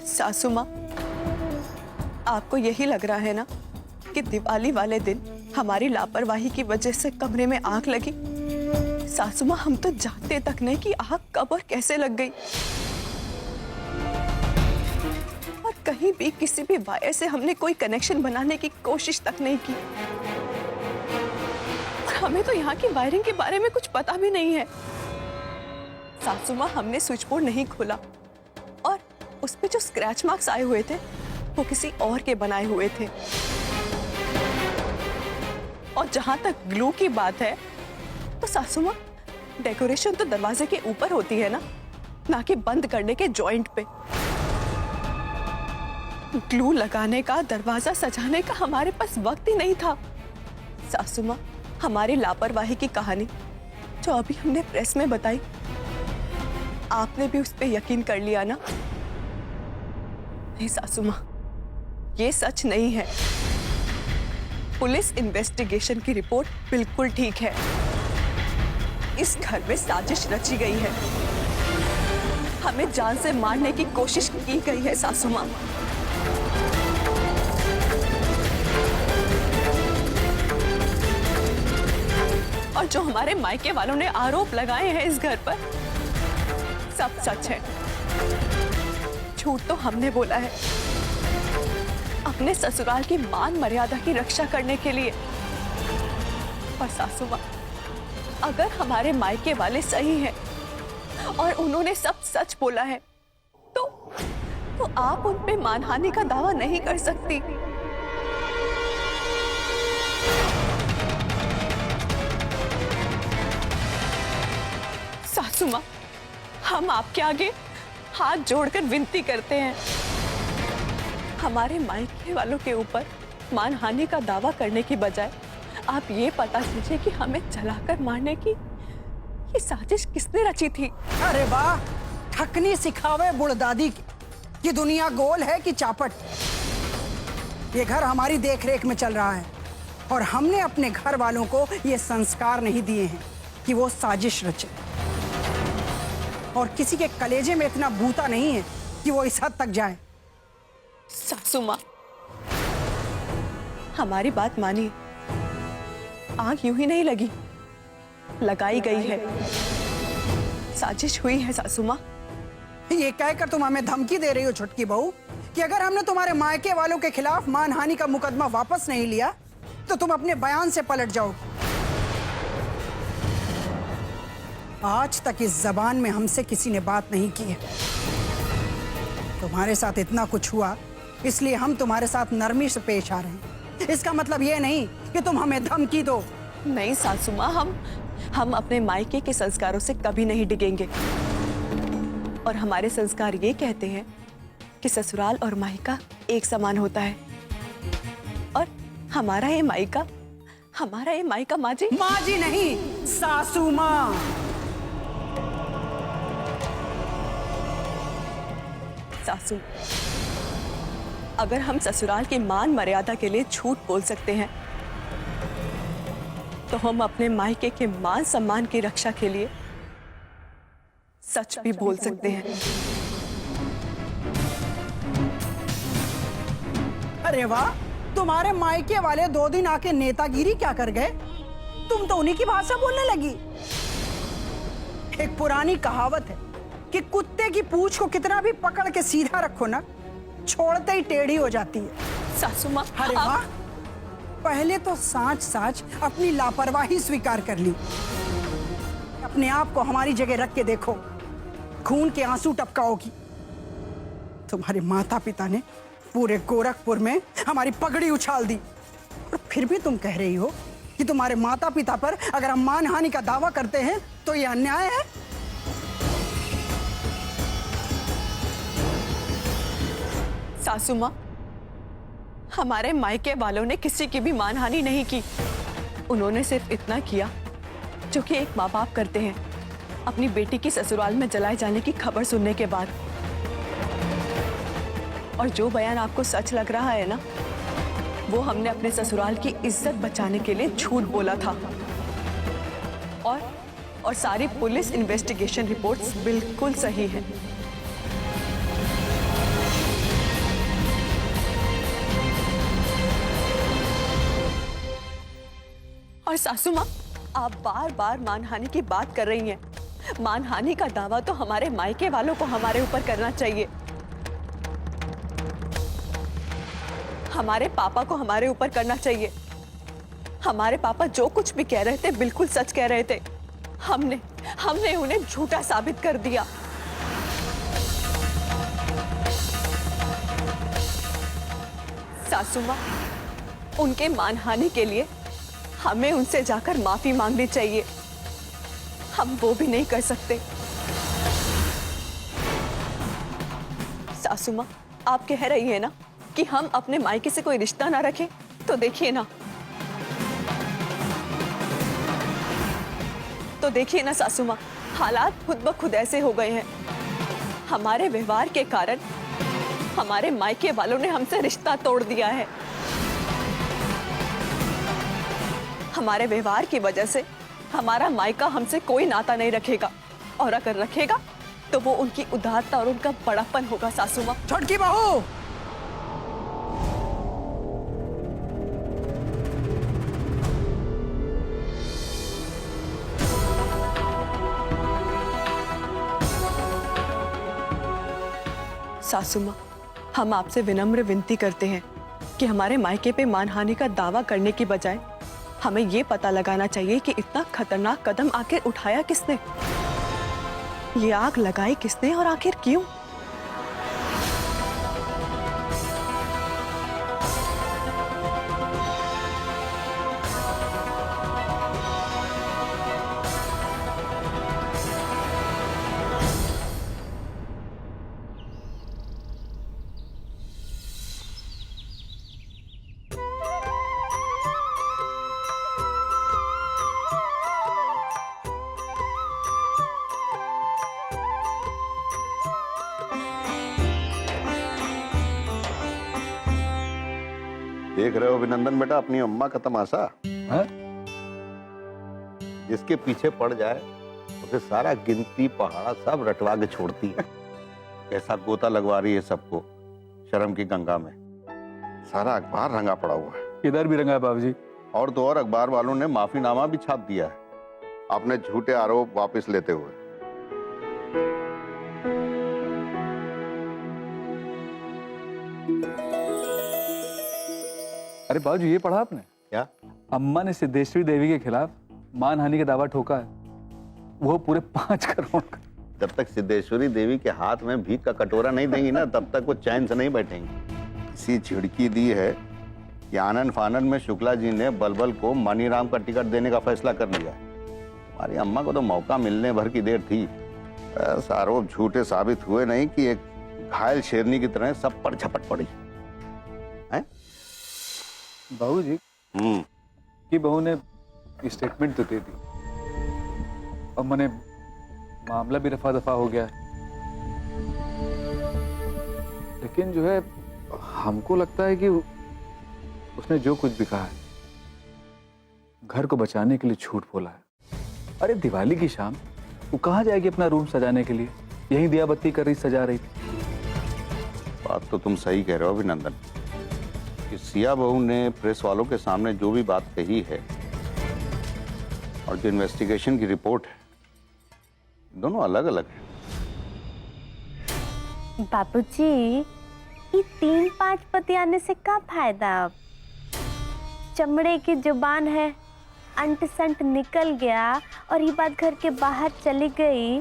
सासू माँ, आपको यही लग रहा है ना कि दिवाली वाले दिन हमारी लापरवाही की वजह से कमरे में आग लगी? सासू माँ, हम तो जानते तक नहीं कि आग कब और कैसे लग गई, और कहीं भी किसी भी वायर से हमने कोई कनेक्शन बनाने की कोशिश तक नहीं की। और हमें तो यहाँ की वायरिंग के बारे में कुछ पता भी नहीं है। सासू माँ, हमने स्विच बोर्ड नहीं खोला और उस पे जो स्क्रैच मार्क्स आए हुए थे वो किसी और के बनाए हुए थे। और जहां तक ग्लू की बात है तो सासू माँ, डेकोरेशन तो दरवाजे के ऊपर होती है ना कि बंद करने के जॉइंट पे। ग्लू लगाने का, दरवाजा सजाने का हमारे पास वक्त ही नहीं था। सासू माँ, हमारी लापरवाही की कहानी जो अभी हमने प्रेस में बताई, आपने भी उस पे यकीन कर लिया ना? नहीं सासू माँ, ये सच नहीं है। पुलिस इन्वेस्टिगेशन की रिपोर्ट बिल्कुल ठीक है। इस घर में साजिश रची गई है, हमें जान से मारने की कोशिश की गई है सासू माँ। और जो हमारे मायके वालों ने आरोप लगाए हैं इस घर पर, सब सच है। झूठ तो हमने बोला है अपने ससुराल की मान मर्यादा की रक्षा करने के लिए। और सासू माँ, अगर हमारे मायके वाले सही हैं और उन्होंने सब सच बोला है तो आप उन पे मानहानि का दावा नहीं कर सकती। सासू माँ, हम आपके आगे हाथ जोड़कर विनती करते हैं, हमारे मायके वालों के ऊपर मानहानि का दावा करने की बजाय आप ये पता कीजिए कि हमें जलाकर मारने की ये साजिश किसने रची थी। अरे वाह, ठकनी सिखावे बुढ़दादी की। ये दुनिया गोल है कि चापट। ये घर हमारी देखरेख में चल रहा है और हमने अपने घर वालों को ये संस्कार नहीं दिए हैं कि वो साजिश रचे। और किसी के कलेजे में इतना बूता नहीं है कि वो इस हद तक जाए। सासू माँ, हमारी बात मानिए, आग यूं ही नहीं लगी, लगाई गई है, साजिश हुई है सासू माँ। ये कहकर तुम हमें धमकी दे रही हो छुटकी बहू कि अगर हमने तुम्हारे मायके वालों के खिलाफ मानहानि का मुकदमा वापस नहीं लिया तो तुम अपने बयान से पलट जाओगे। आज तक इस जबान में हमसे किसी ने बात नहीं की है। तुम्हारे साथ इतना कुछ हुआ इसलिए हम तुम्हारे साथ नरमी से पेश आ रहे हैं। इसका मतलब ये नहीं कि तुम हमें धमकी दो। नहीं सासू माँ, हम अपने मायके के संस्कारों से कभी नहीं डिगेंगे। और हमारे संस्कार ये कहते हैं कि ससुराल और मायका एक समान होता है। और हमारा ये मायका माँ जी नहीं, सासू माँ। सासू, अगर हम ससुराल की मान मर्यादा के लिए झूठ बोल सकते हैं तो हम अपने मायके के मान सम्मान की रक्षा के लिए सच भी बोल सकते हैं। अरे वाह, तुम्हारे मायके वाले 2 दिन आके नेतागिरी क्या कर गए? तुम तो उन्हीं की भाषा बोलने लगी। एक पुरानी कहावत है कि कुत्ते की पूंछ को कितना भी पकड़ के सीधा रखो ना, छोड़ते ही टेढ़ी हो जाती है। सासू माँ, अरे वाह, पहले तो साच अपनी लापरवाही स्वीकार कर ली। अपने आप को हमारी जगह रख के देखो, खून के आंसू टपकाओगी। तुम्हारे माता पिता ने पूरे गोरखपुर में हमारी पगड़ी उछाल दी और फिर भी तुम कह रही हो कि तुम्हारे माता पिता पर अगर हम मानहानि का दावा करते हैं तो यह अन्याय है। सासू माँ, हमारे मायके वालों ने किसी की भी मानहानि नहीं की। उन्होंने सिर्फ इतना किया जो कि एक माँ बाप करते हैं अपनी बेटी की ससुराल में जलाए जाने की खबर सुनने के बाद। और जो बयान आपको सच लग रहा है ना, वो हमने अपने ससुराल की इज्जत बचाने के लिए झूठ बोला था। और सारी पुलिस इन्वेस्टिगेशन रिपोर्ट्स बिल्कुल सही है। सासू माँ, आप बार बार मानहानि की बात कर रही हैं। मानहानि का दावा तो हमारे मायके वालों को हमारे ऊपर करना चाहिए। हमारे पापा को हमारे ऊपर करना चाहिए। हमारे पापा जो कुछ भी कह रहे थे बिल्कुल सच कह रहे थे। हमने उन्हें झूठा साबित कर दिया। सासू माँ, उनके मानहानि के लिए हमें उनसे जाकर माफी मांगनी चाहिए। हम वो भी नहीं कर सकते। सासू माँ, आप कह रही है ना कि हम अपने मायके से कोई रिश्ता ना रखें, तो देखिए ना सासू माँ, हालात खुद ब खुद ऐसे हो गए हैं। हमारे व्यवहार के कारण हमारे मायके वालों ने हमसे रिश्ता तोड़ दिया है। हमारे व्यवहार की वजह से हमारा मायका हमसे कोई नाता नहीं रखेगा, और अगर रखेगा तो वो उनकी उदारता और उनका बड़ापन होगा। सासू माँ। छोटकी बहू, सासू माँ, हम आपसे विनम्र विनती करते हैं कि हमारे मायके पे मानहानि का दावा करने की बजाय हमें ये पता लगाना चाहिए कि इतना खतरनाक कदम आखिर उठाया किसने, ये आग लगाई किसने और आखिर क्यों। देख रहे हो अभिनंदन बेटा अपनी अम्मा का तमाशा। हाँ? जिसके पीछे पड़ जाए उसे सारा गिनती पहाड़ा सब रटवा के छोड़ती है। कैसा गोता लगवा रही है सबको शर्म की गंगा में। सारा अखबार रंगा पड़ा हुआ है। इधर भी रंगा है बाबूजी। और तो और अखबार वालों ने माफीनामा भी छाप दिया है अपने झूठे आरोप वापस लेते हुए। अरे बाबूजी, ये पढ़ा आपने? क्या? अम्मा ने सिद्धेश्वरी देवी के खिलाफ मानहानि का दावा ठोका है, वो पूरे 5 करोड़ का। जब तक सिद्धेश्वरी देवी के हाथ में भीख का कटोरा नहीं देंगी ना तब तक वो चैन से नहीं बैठेंगी। इसी झिड़की दी है कि आनन फानन में शुक्ला जी ने बलबल को मनीराम का टिकट देने का फैसला कर लिया। हमारी अम्मा को तो मौका मिलने भर की देर थी। आरोप झूठे साबित हुए नहीं कि एक घायल शेरनी की तरह सब पर झपट पड़ी है। बाबूजी की बहू ने स्टेटमेंट तो दे दी और मैंने मामला भी रफा दफा हो गया, लेकिन जो है हमको लगता है कि उसने जो कुछ भी कहा है घर को बचाने के लिए झूठ बोला है। अरे दिवाली की शाम वो कहाँ जाएगी अपना रूम सजाने के लिए? यहीं दिया बत्ती कर रही सजा रही थी। बात तो तुम सही कह रहे हो अभिनंदन कि सिया बहू ने प्रेस वालों के सामने जो भी बात कही है और जो इन्वेस्टिगेशन की रिपोर्ट है दोनों अलग अलग है। बाबूजी, ये 3-5 पति आने से क्या फायदा? अब चमड़े की जुबान है, अंट संट निकल गया और ये बात घर के बाहर चली गई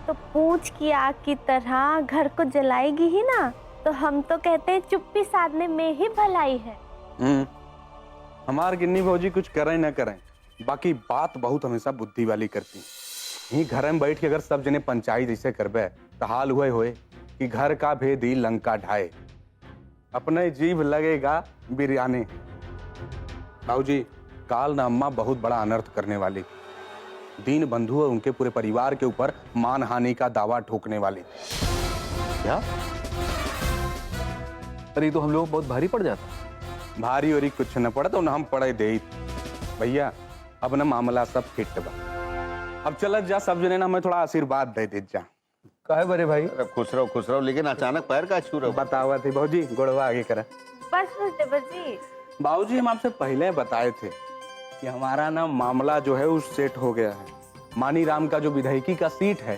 तो पूंछ की आग की तरह घर को जलाएगी ही ना। तो हम तो कहते हैं चुप्पी साधने में ही भलाई है। हमार गिन्नी भौजी कुछ करें ना करें, बाकी बात बहुत हमेशा बुद्धि वाली करती। यही घर में बैठ के अगर सब जने पंचायत जैसे करबे तो हाल हुए होए कि घर का भेदी लंका ढाए। अपने जीभ लगेगा बिरयानी। बाबूजी, काल न अम्मा बहुत बड़ा अनर्थ करने वाली। दीन बंधु और उनके पूरे परिवार के ऊपर मानहानि का दावा ठोकने वाली। क्या? अरे तो हम लोग बहुत भारी पड़ जाता। भारी और कुछ न पड़ा तो न हम पड़े दे भैया। अब न मामला सब फिट बा। अब चलत जा सब जने ना मैं थोड़ा आशीर्वाद दे दे जा। काहे बरे भाई? अरे खुश रहो लेकिन अचानक पैर का छू रहे हो? बतावा थी भौजी, गोड़वा आगे करा। बस देवर जी। बाबूजी, हम आपसे पहले बताए थे कि हमारा ना मामला जो है वो सेट हो गया है। मानीराम का जो विधायकी का सीट है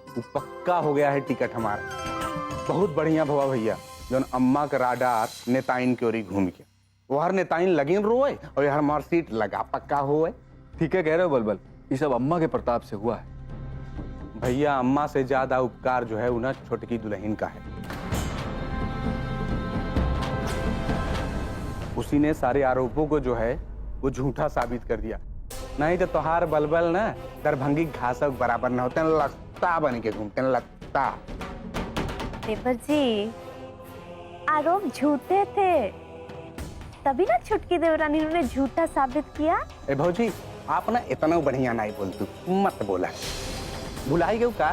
वो पक्का हो गया है टिकट हमारा। बहुत बढ़िया भवा भैया, जो अम्मा का राडार नेताइन की ओरी घूम के वो हर नेताइन लगिन रोए और हर हमार सीट लगा पक्का होए। ठीक है कह रहे हो बलबल, ये सब अम्मा के प्रताप से हुआ है। भैया अम्मा से ज्यादा उपकार जो है वो ना छोटकी दुल्हन का है। उसी ने सारे आरोपों को जो है वो झूठा साबित कर दिया। नहीं तो तोहार बलबल ना दरभंगी घास बराबर न होते, लगता बन के घूमते लगता। देवर जी आरोप झूठे थे, तभी ना छुटकी देवरानी ने झूठा साबित किया। ए भौजी आप ना इतना बढ़िया नहीं बोलतू, मत बोला। भुलाई गयो का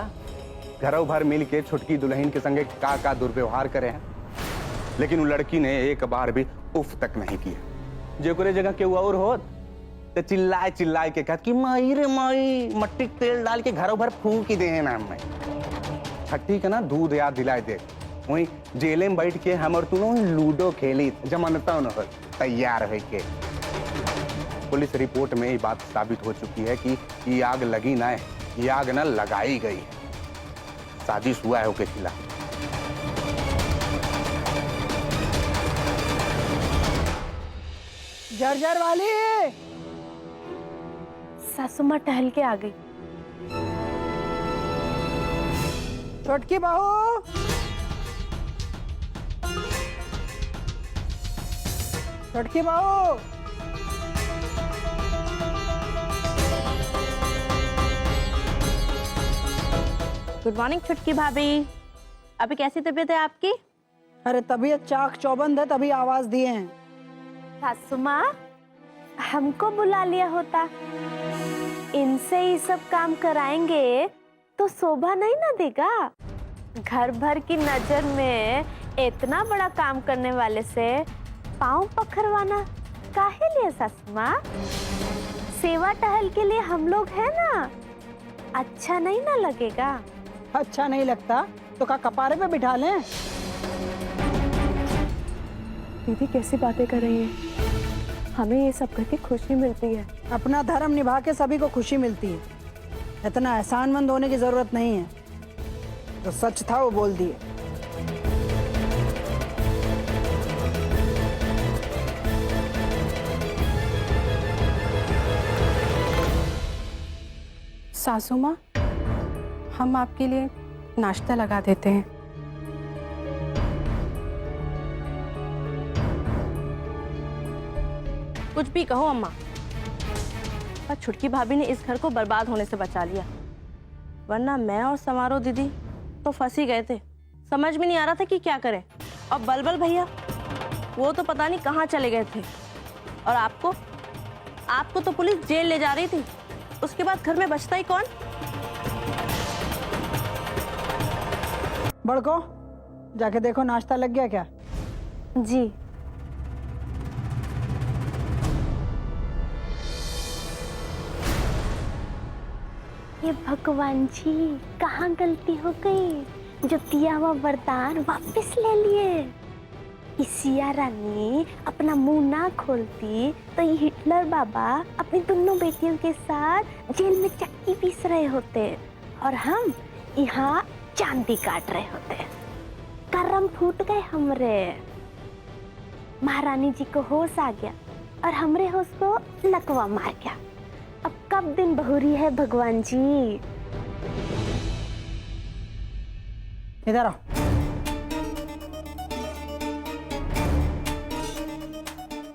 घरों भर मिल के छुटकी दुल्हन के संगे का दुर्व्यवहार करे हैं, लेकिन वो लड़की ने एक बार भी उफ तक नहीं किया। जो करे जगह केहू और होत तो चिल्लाए चिल्लाए के कहत कि माई रे माई, मट्टी के तेल डाल के घरों भर फूंक ही दे ना मैं। छठी का ना दूध याद दिलाए दे। वही जेले में बैठ के हम और तू लूडो खेली जमानता न हो तैयार है के। पुलिस रिपोर्ट में ये बात साबित हो चुकी है कि ये आग लगी ना है, ये आग ना लगाई गई है। साजिश हुआ है उसके खिलाफ। जर्जर वाली, सासू माँ टहल के आ गई। छोटकी बहू, छोटकी बहू, गुड मॉर्निंग छुटकी भाभी, अभी कैसी तबीयत है आपकी? अरे तबीयत चाक चौबंद है तभी आवाज दिए हैं। सासू माँ हमको बुला लिया होता, इनसे ही सब काम कराएंगे तो शोभा नहीं ना देगा। घर भर की नजर में इतना बड़ा काम करने वाले से पाँव पखरवाना काहे लिए सासू माँ? सेवा टहल के लिए हम लोग है ना, अच्छा नहीं ना लगेगा? अच्छा नहीं लगता तो का कपारे पे बिठा लें? दीदी कैसी बातें कर रही हैं? हमें ये सब करके खुशी मिलती है। अपना धर्म निभा के सभी को खुशी मिलती है, इतना एहसानमंद होने की जरूरत नहीं है। जो सच था वो बोल दिए। सासू माँ, हम आपके लिए नाश्ता लगा देते हैं। कुछ भी कहो अम्मा, पर छुटकी भाभी ने इस घर को बर्बाद होने से बचा लिया, वरना मैं और समारोह दीदी तो फंस ही गए थे। समझ में नहीं आ रहा था कि क्या करें। और बलबल भैया वो तो पता नहीं कहाँ चले गए थे। और आपको तो पुलिस जेल ले जा रही थी, उसके बाद घर में बचता ही कौन? बड़को जाके देखो नाश्ता लग गया क्या? जी। ये भगवान जी कहाँ गलती हो गई जो दिया हुआ वरदान वापस ले लिए। सिया रानी अपना मुंह ना खोलती तो ये हिटलर बाबा अपनी दोनों बेटियों के साथ जेल में चक्की पीस रहे होते और हम यहाँ चांदी काट रहे होते। करम फूट गए हमरे। महारानी जी को होश आ गया और हमरे होश को लकवा मार गया। अब कब दिन बहुरी है भगवान जी? इधर आओ।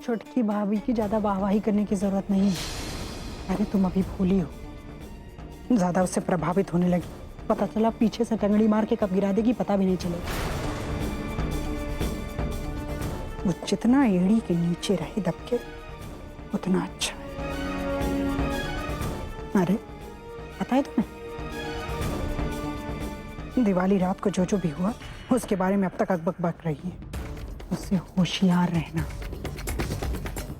छोटकी भाभी की ज्यादा वाहवाही करने की जरूरत नहीं है। अरे तुम अभी भूली हो, ज्यादा उससे प्रभावित होने लगी, पता चला पीछे से टंगड़ी मार के कब गिरा देगी पता भी नहीं चलेगा। वो जितना एड़ी के नीचे रहे दबके उतना अच्छा है। अरे पता है तुम्हें, दिवाली रात को जो जो भी हुआ उसके बारे में अब तक अकबक बक रही है। उससे होशियार रहना।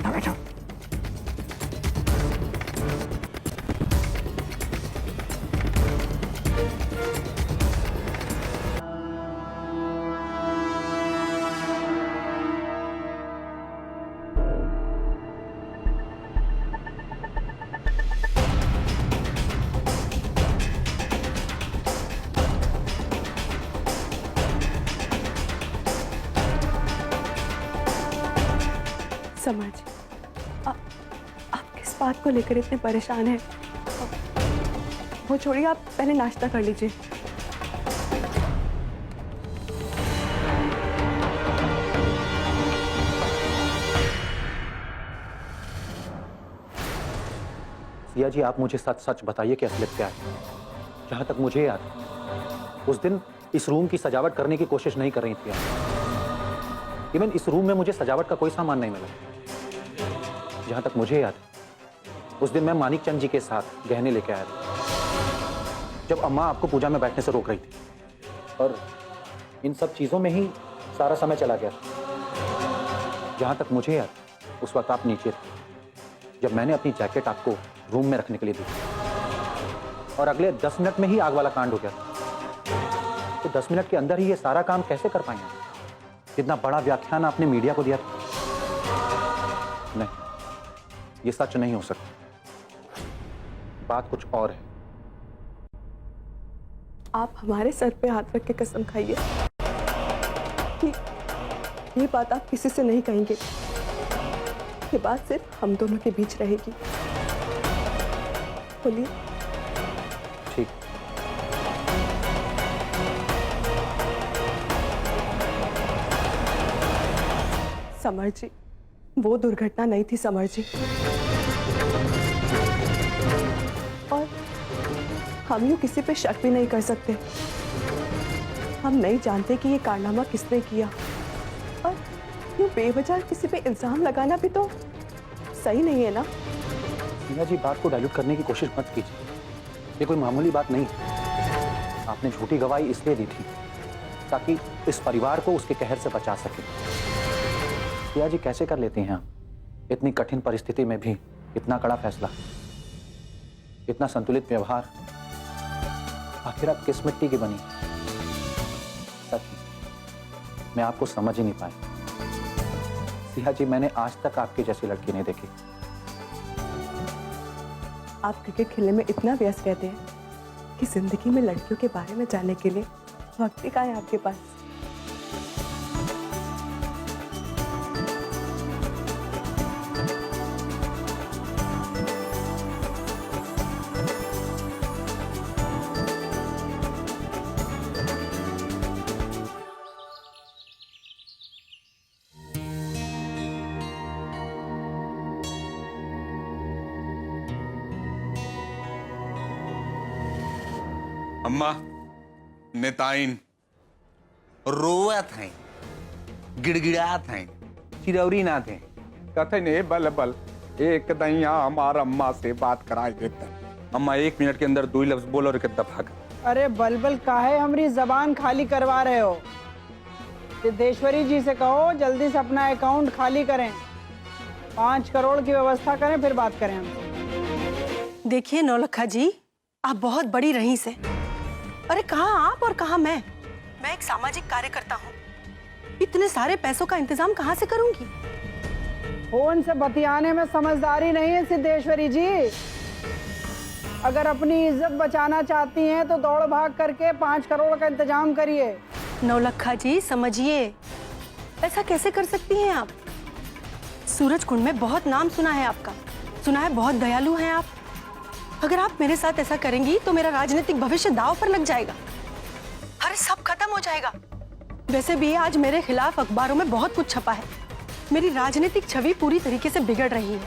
बैठो। समझ, आप किस बात को लेकर इतने परेशान हैं? वो छोड़िए, आप पहले नाश्ता कर लीजिए। सिया जी, आप मुझे सच सच बताइए कि असलियत क्या है। जहां तक मुझे याद है, उस दिन इस रूम की सजावट करने की कोशिश नहीं कर रही थी आप। इवन इस रूम में मुझे सजावट का कोई सामान नहीं मिला। जहां तक मुझे याद है, उस दिन मैं मानिक चंद जी के साथ गहने लेके आया था, जब अम्मा आपको पूजा में बैठने से रोक रही थी, और इन सब चीजों में ही सारा समय चला गया। जहां तक मुझे याद, उस वक्त आप नीचे थे जब मैंने अपनी जैकेट आपको रूम में रखने के लिए दी, और अगले 10 मिनट में ही आग वाला कांड हो गया। तो 10 मिनट के अंदर ही ये सारा काम कैसे कर पाएंगे? इतना बड़ा व्याख्यान आपने मीडिया को दिया था। नहीं, ये सच नहीं हो सकता। बात कुछ और है। आप हमारे सर पे हाथ रख के कसम खाइए कि ये बात आप किसी से नहीं कहेंगे। ये बात सिर्फ हम दोनों के बीच रहेगी। बोलिए। ठीक। समर जी, वो दुर्घटना नहीं थी समर जी, और हम यूं किसी पे शक भी नहीं कर सकते। हम नहीं जानते कि ये कारनामा किसने किया, और यूं बेवजह किसी पे इल्जाम लगाना भी तो सही नहीं है ना। सिया जी, बात को डाइल्यूट करने की कोशिश मत कीजिए। ये कोई मामूली बात नहीं है। आपने झूठी गवाही इसलिए दी थी ताकि इस परिवार को उसके कहर से बचा सके। सिया जी, कैसे कर लेती हैं आप इतनी कठिन परिस्थिति में भी इतना कड़ा फैसला, इतना संतुलित व्यवहार? आखिर आप किस मिट्टी की बनी? सच में मैं आपको समझ ही नहीं पाया। सिया जी, मैंने आज तक आपकी जैसी लड़की नहीं देखी। आप क्रिकेट खेलने में इतना व्यस्त रहते हैं कि जिंदगी में लड़कियों के बारे में जानने के लिए वक्त ही कहाँ है आपके पास। अम्मा नेताइन रोवत हैं, गिड़गिड़ात हैं, चिरौरी ना थे। कहते ने बल बल एक दैया हमारा अम्मा से बात कराए देते। अम्मा 1 मिनट के अंदर 2 लफ्ज बोलो और दफा कर। अरे बलबल काहे हमारी जबान खाली करवा रहे हो? सिद्धेश्वरी जी से कहो जल्दी से अपना अकाउंट खाली करें, 5 करोड़ की व्यवस्था करें, फिर बात करें हम। देखिए नौलखा जी, आप बहुत बड़ी रईस हैं। अरे कहाँ आप और कहाँ मैं एक सामाजिक कार्यकर्ता हूँ। इतने सारे पैसों का इंतजाम कहाँ से करूंगी? फोन से बतियाने में समझदारी नहीं है सिद्धेश्वरी जी। अगर अपनी इज्जत बचाना चाहती हैं तो दौड़ भाग करके 5 करोड़ का इंतजाम करिए। नौलखा जी समझिए, ऐसा कैसे कर सकती हैं आप? सूरज कुंड में बहुत नाम सुना है आपका, सुना है बहुत दयालु हैं आप। अगर आप मेरे साथ ऐसा करेंगी तो मेरा राजनीतिक भविष्य दांव पर लग जाएगा। अरे सब खत्म हो जाएगा। वैसे भी आज मेरे खिलाफ अखबारों में बहुत कुछ छपा है। मेरी राजनीतिक छवि पूरी तरीके से बिगड़ रही है,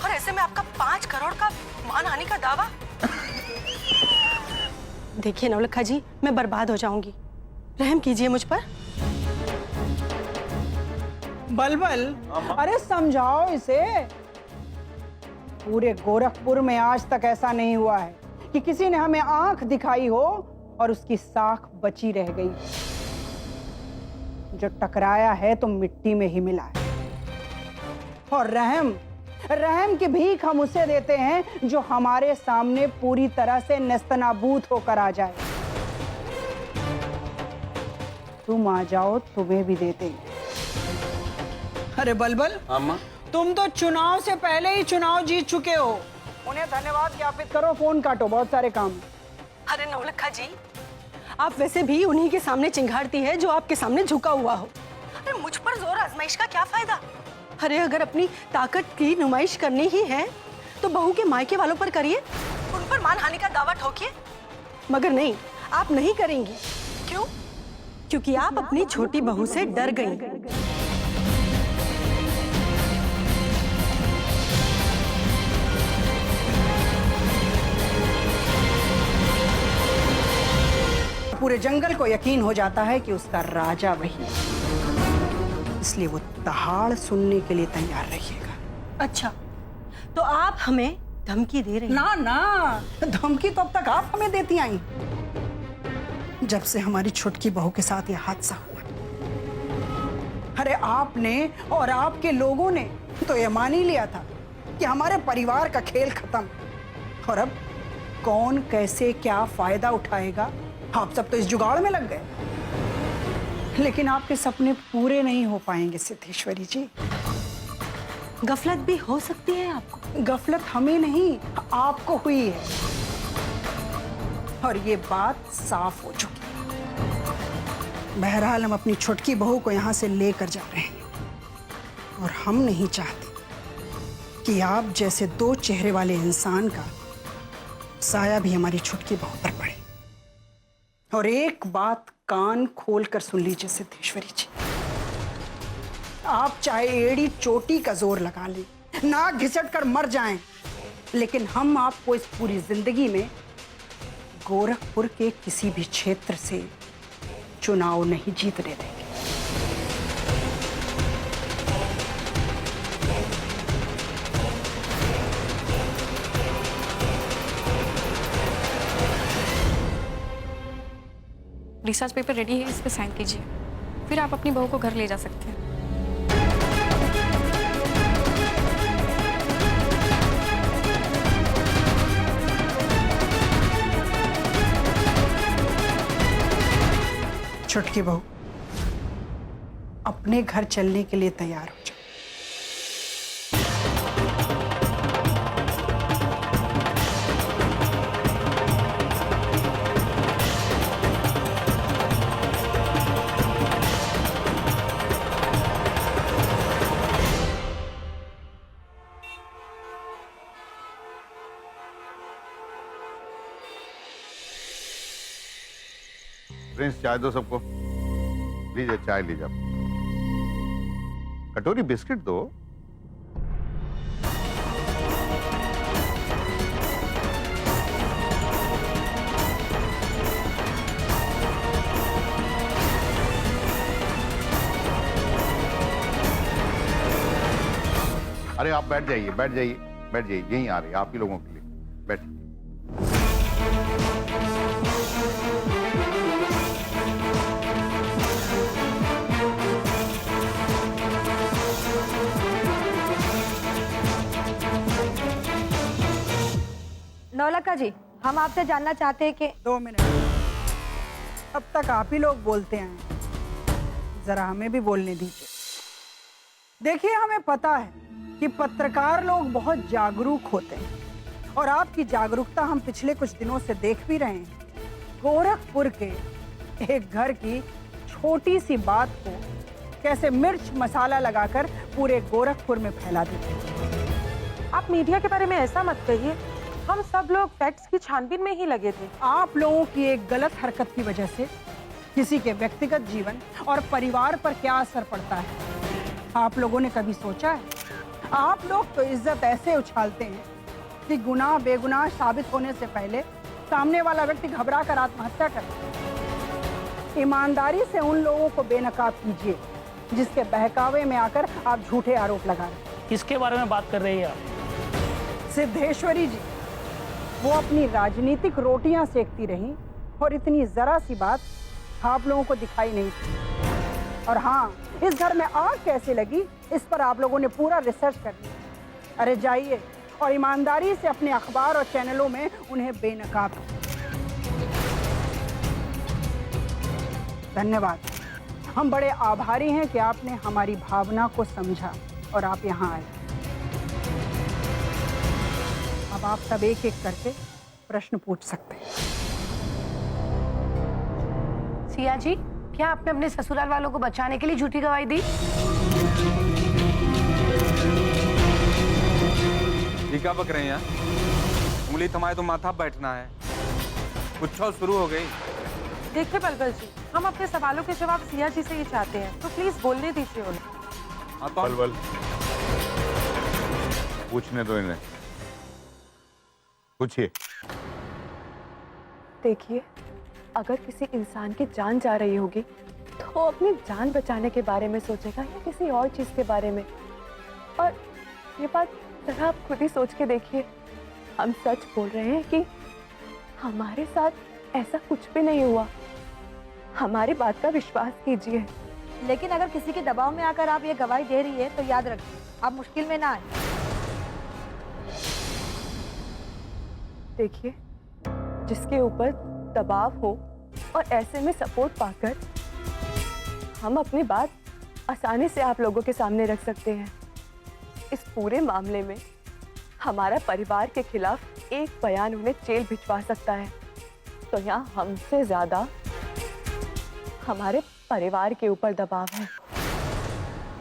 और ऐसे में आपका 5 करोड़ का मानहानि का दावा। देखिए नौलखा जी, मैं बर्बाद हो जाऊंगी, रहम कीजिए मुझ पर। बलबल, अरे समझाओ इसे। पूरे गोरखपुर में आज तक ऐसा नहीं हुआ है कि किसी ने हमें आंख दिखाई हो और उसकी साख बची रह गई। जो टकराया है तो मिट्टी में ही मिला है। और रहम की भीख हम उसे देते हैं जो हमारे सामने पूरी तरह से नेस्तनाबूद होकर आ जाए। तुम आ जाओ, तुम्हें भी देते हैं। अरे बलबल, अम्मा तुम तो चुनाव से पहले ही चुनाव जीत चुके हो। उन्हें धन्यवाद ज्ञापित करो, फोन काटो, बहुत सारे काम। अरे नौलखा जी, आप वैसे भी उन्हीं के सामने चिंगारती है जो आपके सामने झुका हुआ हो। अरे मुझ पर जोर आजमाइश का क्या फायदा? अरे अगर अपनी ताकत की नुमाइश करनी ही है तो बहू के मायके वालों पर करिए, उन पर मानहानि का दावा ठोकिए। मगर नहीं, आप नहीं करेंगी। क्यों? क्योंकि आप अपनी छोटी बहू से डर गई। पूरे जंगल को यकीन हो जाता है कि उसका राजा वही है, इसलिए वो दहाड़ सुनने के लिए तैयार रहिएगा। अच्छा, तो आप हमें धमकी दे रही हैं? ना ना, धमकी तो अब तक आप हमें देती आई, जब से हमारी छोटकी बहू के साथ यह हादसा हुआ। अरे आपने और आपके लोगों ने तो ये मान ही लिया था कि हमारे परिवार का खेल खत्म, और अब कौन कैसे क्या फायदा उठाएगा, आप सब तो इस जुगाड़ में लग गए। लेकिन आपके सपने पूरे नहीं हो पाएंगे सिद्धेश्वरी जी। गफलत भी हो सकती है आपको। गफलत हमें नहीं, आपको हुई है, और ये बात साफ हो चुकी है। बहरहाल हम अपनी छोटकी बहू को यहां से लेकर जा रहे हैं, और हम नहीं चाहते कि आप जैसे दो चेहरे वाले इंसान का साया भी हमारी छोटकी बहू पर पड़े। और एक बात कान खोल कर सुन लीजिए सिद्धेश्वरी जी, आप चाहे एड़ी चोटी का जोर लगा लें, नाक घिसट कर मर जाएं, लेकिन हम आपको इस पूरी जिंदगी में गोरखपुर के किसी भी क्षेत्र से चुनाव नहीं जीतने देंगे। रिसर्च पेपर रेडी है, इस पे साइन कीजिए, फिर आप अपनी बहू को घर ले जा सकते हैं। छोटकी बहू, अपने घर चलने के लिए तैयार हो जाओ। प्रिंस, चाय दो सबको। लीजिए चाय लीजिए। कटोरी बिस्किट दो। अरे आप बैठ जाइए, बैठ जाइए, बैठ जाइए, यहीं आ रही है आप ही लोगों के लिए, बैठिए। नौलखा जी, हम आपसे जानना चाहते हैं कि 2 मिनट। अब तक आप ही लोग बोलते हैं, जरा हमें भी बोलने दीजिए। देखिए, हमें पता है कि पत्रकार लोग बहुत जागरूक होते हैं, और आपकी जागरूकता हम पिछले कुछ दिनों से देख भी रहे हैं। गोरखपुर के एक घर की छोटी सी बात को कैसे मिर्च मसाला लगाकर पूरे गोरखपुर में फैला देते हैं। आप मीडिया के बारे में ऐसा मत कहिए, हम सब लोग फैक्ट्स की छानबीन में ही लगे थे। आप लोगों की एक गलत हरकत की वजह से किसी के व्यक्तिगत जीवन और परिवार पर क्या असर पड़ता है, आप लोगों ने कभी सोचा है? आप लोग तो इज्जत ऐसे उछालते हैं कि गुनाह बेगुनाह साबित होने से पहले सामने वाला व्यक्ति घबरा कर आत्महत्या करे। ईमानदारी से उन लोगों को बेनकाब कीजिए जिसके बहकावे में आकर आप झूठे आरोप लगा रहे हैं। किसके बारे में बात कर रही है आप? सिद्धेश्वरी जी, वो अपनी राजनीतिक रोटियां सेकती रहीं, और इतनी जरा सी बात आप लोगों को दिखाई नहीं थी। और हाँ, इस घर में आग कैसे लगी, इस पर आप लोगों ने पूरा रिसर्च कर लिया। अरे जाइए और ईमानदारी से अपने अखबार और चैनलों में उन्हें बेनकाब कीजिए। धन्यवाद। हम बड़े आभारी हैं कि आपने हमारी भावना को समझा और आप यहाँ आए। अब आप सब एक एक करके प्रश्न पूछ सकते हैं। सिया जी, क्या आपने अपने ससुराल वालों को बचाने के लिए झूठी गवाही दी? अभी क्या बक रहे हैं यहाँ? उंगली थमाए तो माथा बैठना है। कुछ शुरू हो गई। देखिए बलबल जी, हम अपने सवालों के जवाब सिया जी से ही चाहते हैं, तो प्लीज बोलने दीजिए उन्हें। हाँ, तो बल पूछने दो इन्हें, पूछिए। देखिए, अगर किसी इंसान की जान जा रही होगी तो वो अपनी जान बचाने के बारे में सोचेगा या किसी और चीज के बारे में। और ये बात जरा आप खुद ही सोच के देखिए, हम सच बोल रहे हैं कि हमारे साथ ऐसा कुछ भी नहीं हुआ। हमारी बात का विश्वास कीजिए। लेकिन अगर किसी के दबाव में आकर आप ये गवाही दे रही है तो याद रखिए, आप मुश्किल में ना आए। देखिए, जिसके ऊपर दबाव हो और ऐसे में सपोर्ट पाकर हम अपनी बात आसानी से आप लोगों के सामने रख सकते हैं। इस पूरे मामले में हमारा परिवार के खिलाफ एक बयान उन्हें जेल भिजवा सकता है, तो यहाँ हमसे ज्यादा हमारे परिवार के ऊपर दबाव है।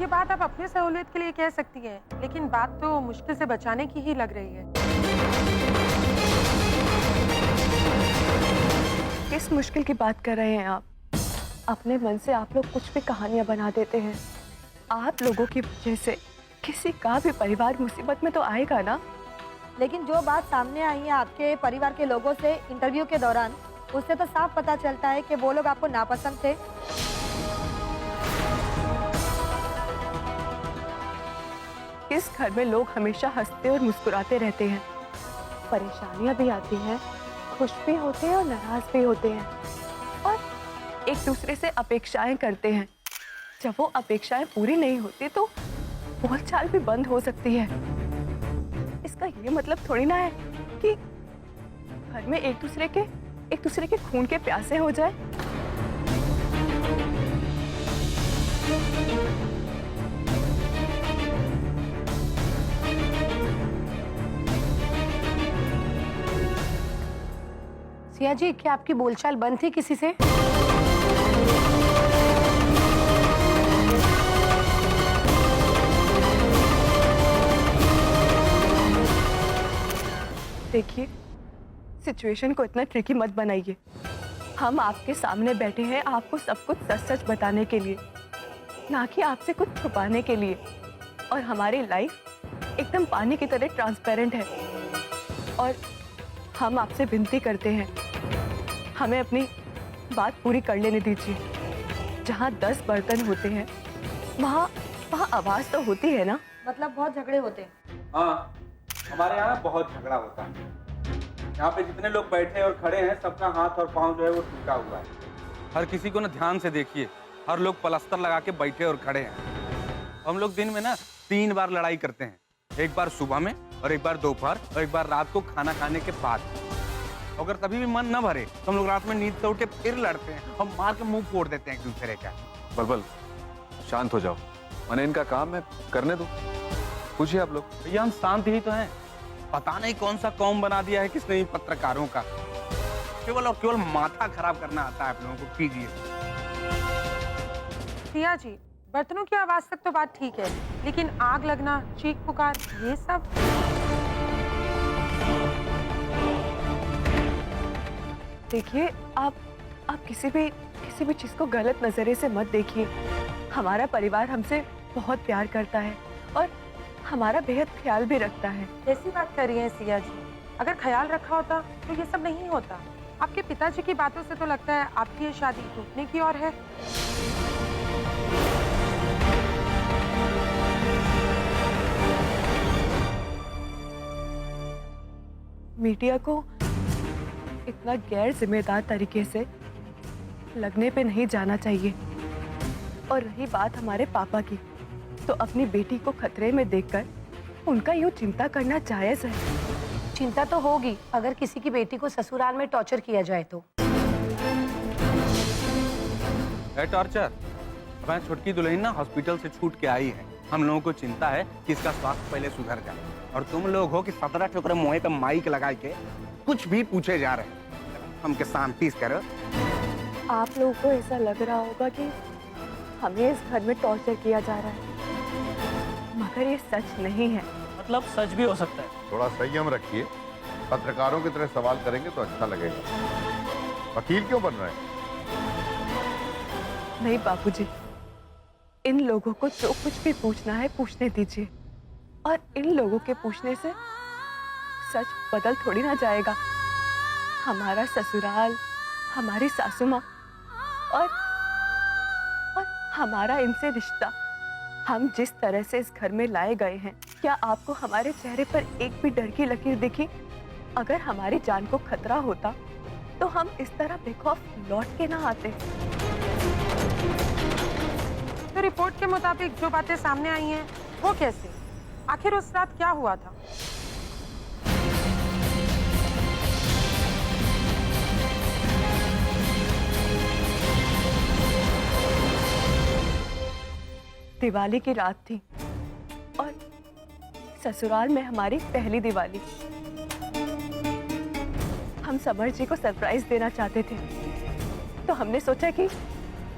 ये बात आप अपनी सहूलियत के लिए कह सकती हैं, लेकिन बात तो मुश्किल से बचाने की ही लग रही है। किस मुश्किल की बात कर रहे हैं आप? अपने मन से आप लोग कुछ भी कहानियां बना देते हैं। आप लोगों की वजह से किसी का भी परिवार मुसीबत में तो आएगा ना। लेकिन जो बात सामने आई है आपके परिवार के लोगों से इंटरव्यू के दौरान, उससे तो साफ पता चलता है कि वो लोग आपको नापसंद थे। इस घर में लोग हमेशा हंसते और मुस्कुराते रहते हैं। परेशानियां भी आती हैं, खुश भी होते हैं और नाराज भी होते हैं, और एक दूसरे से अपेक्षाएं करते हैं। जब वो अपेक्षाएं पूरी नहीं होती तो बोलचाल भी बंद हो सकती है। इसका ये मतलब थोड़ी ना है कि घर में एक दूसरे के खून के प्यासे हो जाए। सिया जी, क्या आपकी बोलचाल बंद थी किसी से? देखिए, सिचुएशन को इतना ट्रिकी मत बनाइए। हम आपके सामने बैठे हैं आपको सब कुछ सच सच बताने के लिए, ना कि आपसे कुछ छुपाने के लिए। और हमारी लाइफ एकदम पानी की तरह ट्रांसपेरेंट है। और हम आपसे विनती करते हैं, हमें अपनी बात पूरी कर लेने दीजिए। जहाँ 10 बर्तन होते हैं वहाँ आवाज तो होती है ना। मतलब बहुत झगड़े होते हैं। हाँ, हमारे यहाँ बहुत झगड़ा होता है। यहाँ पे जितने लोग बैठे और खड़े हैं, सबका हाथ और पाँव जो है वो टूटा हुआ है। हर किसी को ना ध्यान से देखिए, हर लोग प्लास्टर लगा के बैठे और खड़े हैं। हम लोग दिन में ना 3 बार लड़ाई करते हैं, एक बार सुबह में और एक बार दोपहर और एक बार रात को खाना खाने के बाद। अगर तभी भी मन न भरे तो हम लोग रात में नींद से उठ के फिर लड़ते हैं, हम मार के मुंह फोड़ देते हैं एक दूसरे का। बलबल, शांत हो जाओ, मैंने इनका काम है, करने दो। पूछिए आप लोग। भैया, हम शांत ही तो हैं। पता नहीं कौन सा कौम बना दिया है किसने पत्रकारों का। केवल और केवल माथा खराब करना आता है आप लोगों को। कीजिए। सिया जी, बर्तनों की आवाज तक तो बात ठीक है, लेकिन आग लगना, चीख पुकार, ये सब। देखिए, आप किसी भी चीज को गलत नजरिए से मत देखिए। हमारा परिवार हमसे बहुत प्यार करता है और हमारा बेहद ख्याल भी रखता है। कैसी बात कर रही हैं सिया जी? अगर ख्याल रखा होता तो ये सब नहीं होता। आपके पिताजी की बातों से तो लगता है आपकी ये शादी टूटने की ओर है। मीडिया को इतना गैर जिम्मेदार तरीके से लगने पे नहीं जाना चाहिए। और रही बात हमारे पापा की, तो अपनी बेटी को खतरे में देखकर उनका यूं चिंता करना जायज है। चिंता तो होगी अगर किसी की बेटी को ससुराल में टॉर्चर किया जाए तो। टॉर्चर? हमारी छुटकी दुल्हन ना हॉस्पिटल से छूट के आई है। हम लोगों को चिंता है कि इसका स्वास्थ्य पहले सुधर जाए, और तुम लोग हो कि 17 ठोकरे मुँह पे माइक लगा के कुछ भी पूछे जा रहे हैं। हमके शांति से करो। आप लोगों को ऐसा लग रहा होगा कि हमें इस घर में टॉर्चर किया जा रहा है, मगर ये सच नहीं है। मतलब सच भी हो सकता है। थोड़ा संयम रखिए, पत्रकारों की तरह सवाल करेंगे तो अच्छा लगेगा। वकील क्यों बन रहे हैं? नहीं बाबूजी, इन लोगों को जो कुछ भी पूछना है पूछने दीजिए। और इन लोगों के पूछने से सच बदल थोड़ी ना जाएगा। हमारा ससुराल, हमारी सासू माँ और हमारा इनसे रिश्ता, हम जिस तरह से इस घर में लाए गए हैं, क्या आपको हमारे चेहरे पर एक भी डर की लकीर दिखी? अगर हमारी जान को खतरा होता तो हम इस तरह बेखौफ लौट के ना आते। तो रिपोर्ट के मुताबिक जो बातें सामने आई हैं वो कैसे? आखिर उस रात क्या हुआ था? दिवाली की रात थी और ससुराल में हमारी पहली दिवाली। हम समर जी को सरप्राइज देना चाहते थे, तो हमने सोचा कि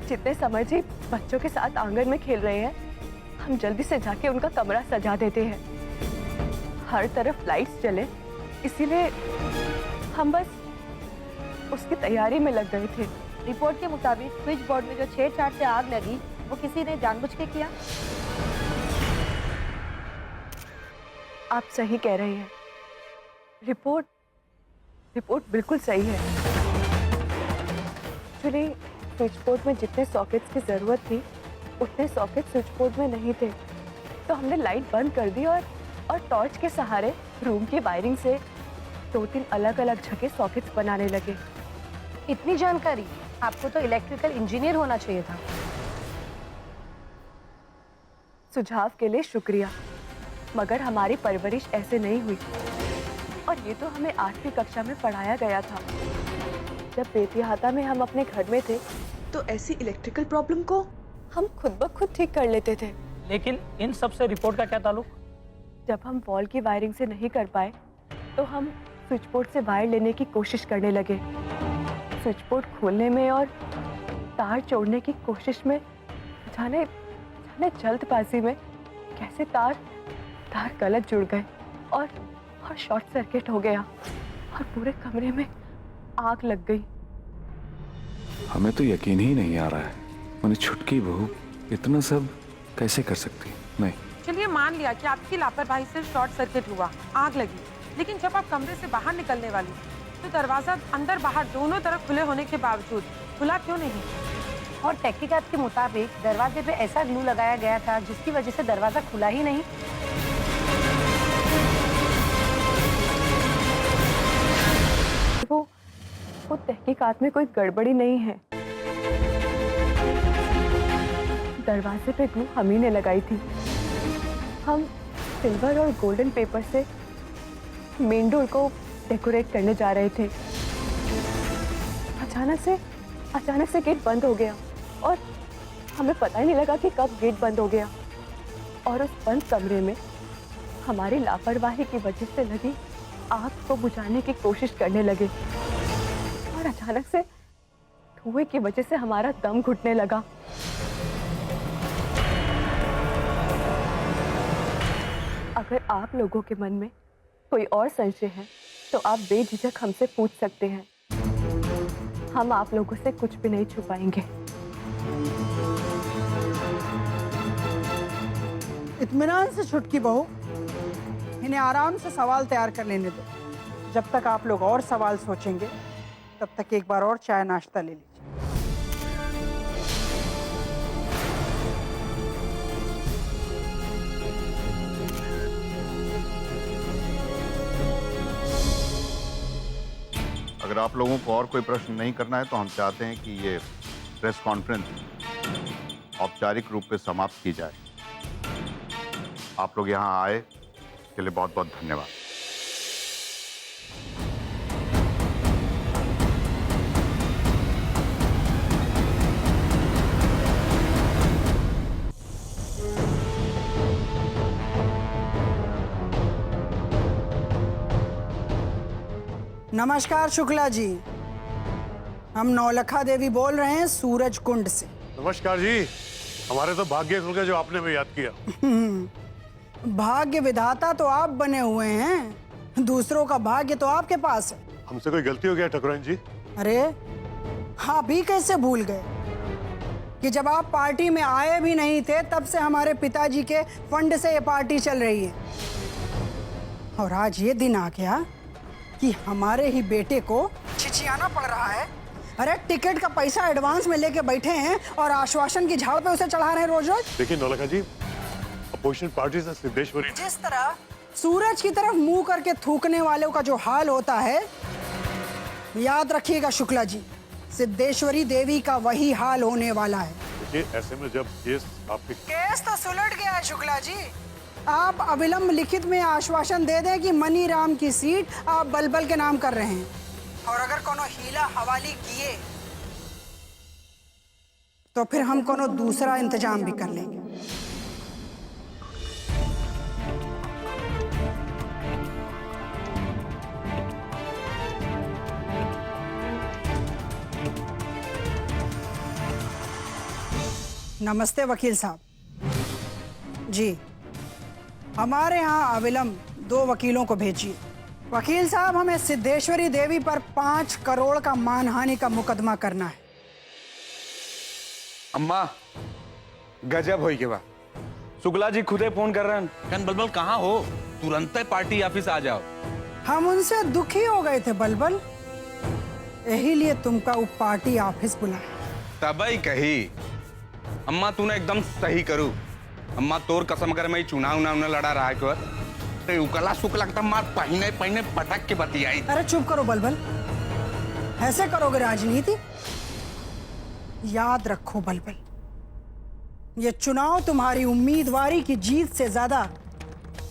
जितने समर जी बच्चों के साथ आंगन में खेल रहे हैं, हम जल्दी से जाके उनका कमरा सजा देते हैं। हर तरफ लाइट्स जले, इसीलिए हम बस उसकी तैयारी में लग गए थे। रिपोर्ट के मुताबिक स्विच बोर्ड में जो छेड़छाड़ से आग लगी वो किसी ने जानबूझ के किया? आप सही कह रहे हैं। रिपोर्ट बिल्कुल सही है। एक्चुअली स्विच बोर्ड में जितने सॉकेट्स की जरूरत थी उतने सॉकेट स्विच बोर्ड में नहीं थे, तो हमने लाइट बंद कर दी और टॉर्च के सहारे रूम की वायरिंग से 2-3 अलग अलग जगह सॉकेट्स बनाने लगे। इतनी जानकारी? आपको तो इलेक्ट्रिकल इंजीनियर होना चाहिए था। सुझाव के लिए शुक्रिया, मगर हमारी परवरिश ऐसे नहीं हुई। और ये तो हमें 8वीं कक्षा में पढ़ाया गया था। जब बेतिहाता में हम अपने घर में थे तो ऐसी इलेक्ट्रिकल प्रॉब्लम को हम खुद ब खुद ठीक कर लेते थे। लेकिन इन सब से रिपोर्ट का क्या ताल्लुक? जब हम वॉल की वायरिंग से नहीं कर पाए तो हम स्विच बोर्ड से वायर लेने की कोशिश करने लगे। स्विच बोर्ड खोलने में और तार जोड़ने की कोशिश में जाने जल्दबाजी में कैसे तार गलत जुड़ गए और शॉर्ट सर्किट हो गया और पूरे कमरे में आग लग गई। हमें तो यकीन ही नहीं आ रहा है, मैंने छुटकी बहू इतना सब कैसे कर सकती? नहीं। चलिए मान लिया कि आपकी लापरवाही से शॉर्ट सर्किट हुआ, आग लगी, लेकिन जब आप कमरे से बाहर निकलने वाली तो दरवाजा अंदर बाहर दोनों तरफ खुले होने के बावजूद खुला क्यों नहीं? और तहकीकात के मुताबिक दरवाजे पे ऐसा ग्लू लगाया गया था जिसकी वजह से दरवाजा खुला ही नहीं। वो तहकीकात में कोई गड़बड़ी नहीं है। दरवाजे पे ग्लू हम ही ने लगाई थी। हम सिल्वर और गोल्डन पेपर से मेन डोर को डेकोरेट करने जा रहे थे। अचानक से गेट बंद हो गया और हमें पता ही नहीं लगा कि कब गेट बंद हो गया। और उस बंद कमरे में हमारी लापरवाही की वजह से लगी आग को बुझाने की कोशिश करने लगे और अचानक से धुएं की वजह से हमारा दम घुटने लगा। अगर आप लोगों के मन में कोई और संशय है तो आप बेझिझक हमसे पूछ सकते हैं। हम आप लोगों से कुछ भी नहीं छुपाएंगे। इत्मीनान से छुटकी बहू, इन्हें आराम से सवाल तैयार कर लेने दो। जब तक आप लोग और सवाल सोचेंगे तब तक एक बार और चाय नाश्ता ले लीजिए। अगर आप लोगों को और कोई प्रश्न नहीं करना है तो हम चाहते हैं कि ये प्रेस कॉन्फ्रेंस औपचारिक रूप से समाप्त की जाए। आप लोग यहाँ आए इसके लिए बहुत बहुत धन्यवाद। नमस्कार शुक्ला जी, हम नौलखा देवी बोल रहे हैं सूरज कुंड से। नमस्कार जी, हमारे तो भाग्य खुल गया जो आपने भी याद किया। भाग्य विधाता तो आप बने हुए हैं, दूसरों का भाग्य तो आपके पास है। हमसे कोई गलती हो गया ठकुराइन जी? अरे हाँ, भी कैसे भूल गए कि जब आप पार्टी में आए भी नहीं थे तब से हमारे पिताजी के फंड से ये पार्टी चल रही है। और आज ये दिन आ गया कि हमारे ही बेटे को छिछियाना पड़ रहा है। अरे टिकट का पैसा एडवांस में लेके बैठे हैं और आश्वासन की झाड़ पे उसे चढ़ा रहे हैं रोज रोज। देखिए नौलखा जी, अपोजिशन पार्टी से सिद्धेश्वरी जिस तरह सूरज की तरफ मुंह करके थूकने वालों का जो हाल होता है, याद रखिएगा शुक्ला जी, सिद्धेश्वरी देवी का वही हाल होने वाला है। देखिए ऐसे में जब केस आपके केस तो सुलट गया है शुक्ला जी। आप अविलंब लिखित में आश्वासन दे दें कि मनी राम की सीट आप बलबल के नाम कर रहे हैं, और अगर कोनो हीला हवाली किए तो फिर हम कोनो दूसरा इंतजाम भी कर लेंगे। नमस्ते वकील साहब जी, हमारे यहाँ अविलंब 2 वकीलों को भेजिए। वकील साहब, हमें सिद्धेश्वरी देवी पर 5 करोड़ का मानहानि का मुकदमा करना है। अम्मा गजब होई के बा, शुक्ला जी खुदे फोन कर रहे हैं। कन बलबल कहाँ हो, तुरंत पार्टी ऑफिस आ जाओ। हम उनसे दुखी हो गए थे बलबल, यही लिए तुमका वो पार्टी ऑफिस बुलाया। तबई कही अम्मा तूने एकदम सही करू। अम्मा तोर कसम कर मैं चुनाव ना लड़ा रहा है ते उकला सुक लगता मार पहने पहने पटक के बतियाई। अरे चुप करो बलबल, ऐसे करोगे राजनीति? याद रखो बलबल, ये चुनाव तुम्हारी उम्मीदवारी की जीत से ज्यादा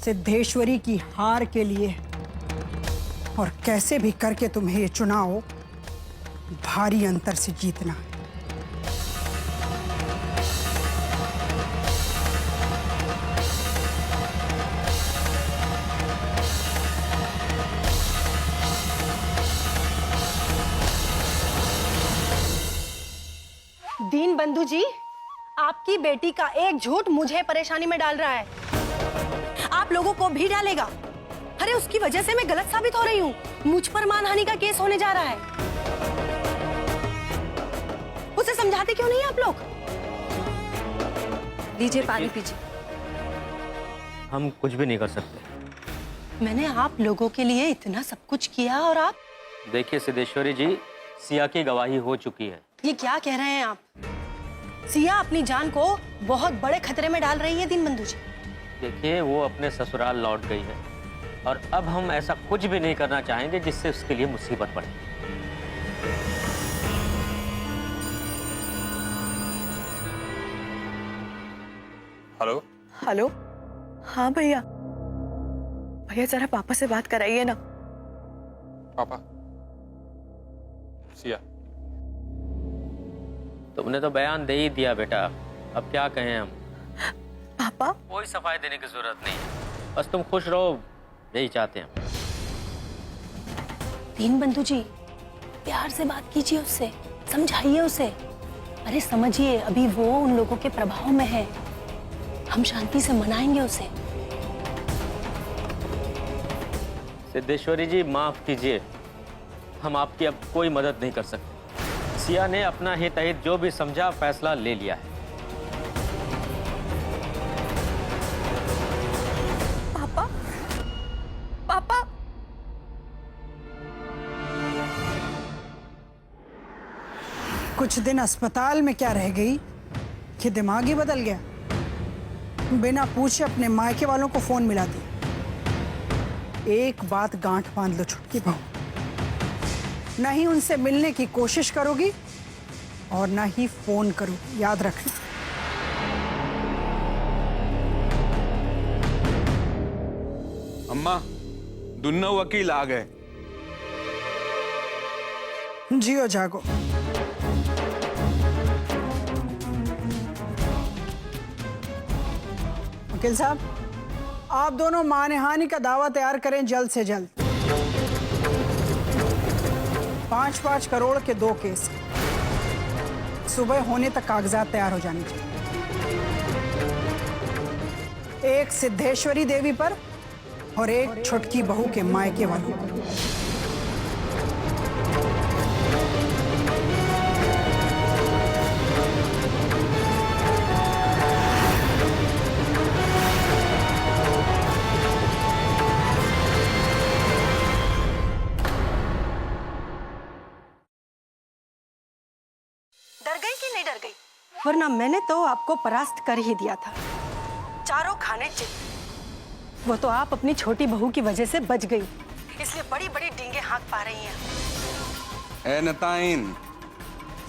सिद्धेश्वरी की हार के लिए है, और कैसे भी करके तुम्हें ये चुनाव भारी अंतर से जीतना है। दीन बंधु जी, आपकी बेटी का एक झूठ मुझे परेशानी में डाल रहा है, आप लोगों को भी डालेगा। अरे उसकी वजह से मैं गलत साबित हो रही हूँ, मुझ पर मानहानि का केस होने जा रहा है। उसे समझाते क्यों नहीं आप लोग? लीजिए पानी पीजिए। हम कुछ भी नहीं कर सकते। मैंने आप लोगों के लिए इतना सब कुछ किया और आप? देखिए सिद्धेश्वरी जी, सिया की गवाही हो चुकी है। ये क्या कह रहे हैं आप? सिया अपनी जान को बहुत बड़े खतरे में डाल रही है दीन बंधु जी। देखिए वो अपने ससुराल लौट गई है, और अब हम ऐसा कुछ भी नहीं करना चाहेंगे जिससे उसके लिए मुसीबत पड़े। हेलो हेलो, हाँ भैया, भैया जरा पापा से बात कराइए ना। पापा, सिया तुमने तो बयान दे ही दिया बेटा, अब क्या कहें हम। पापा कोई सफाई देने की जरूरत नहीं, बस तुम खुश रहो, यही चाहते हैं। दीन बंधु जी, प्यार से बात कीजिए उससे, समझाइए उसे। अरे समझिए, अभी वो उन लोगों के प्रभाव में है, हम शांति से मनाएंगे उसे। सिद्धेश्वरी जी माफ कीजिए, हम आपकी अब कोई मदद नहीं कर सकते। सिया ने अपना हित अहित जो भी समझा फैसला ले लिया है। पापा, पापा, कुछ दिन अस्पताल में क्या रह गई कि दिमाग ही बदल गया? बिना पूछे अपने मायके वालों को फोन मिला दिया। एक बात गांठ बांध लो छुटकी बहू, न ही उनसे मिलने की कोशिश करोगी और न ही फोन करोगी, याद रखना। अम्मा दोनों वकील आ गए। जियो जागो। वकील साहब, आप दोनों मानहानि का दावा तैयार करें जल्द से जल्द। 5-5 करोड़ के 2 केस, सुबह होने तक कागजात तैयार हो जाने चाहिए। एक सिद्धेश्वरी देवी पर और एक छुटकी बहू के मायके वालों पर। डर गई कि नहीं डर गई? वरना मैंने तो आपको परास्त कर ही दिया था। चारों खाने चित। वो तो आप अपनी छोटी बहू की वजह से बच गई, इसलिए बड़ी बड़ी डींगे हाँक पा रही हैं। ए नताइन,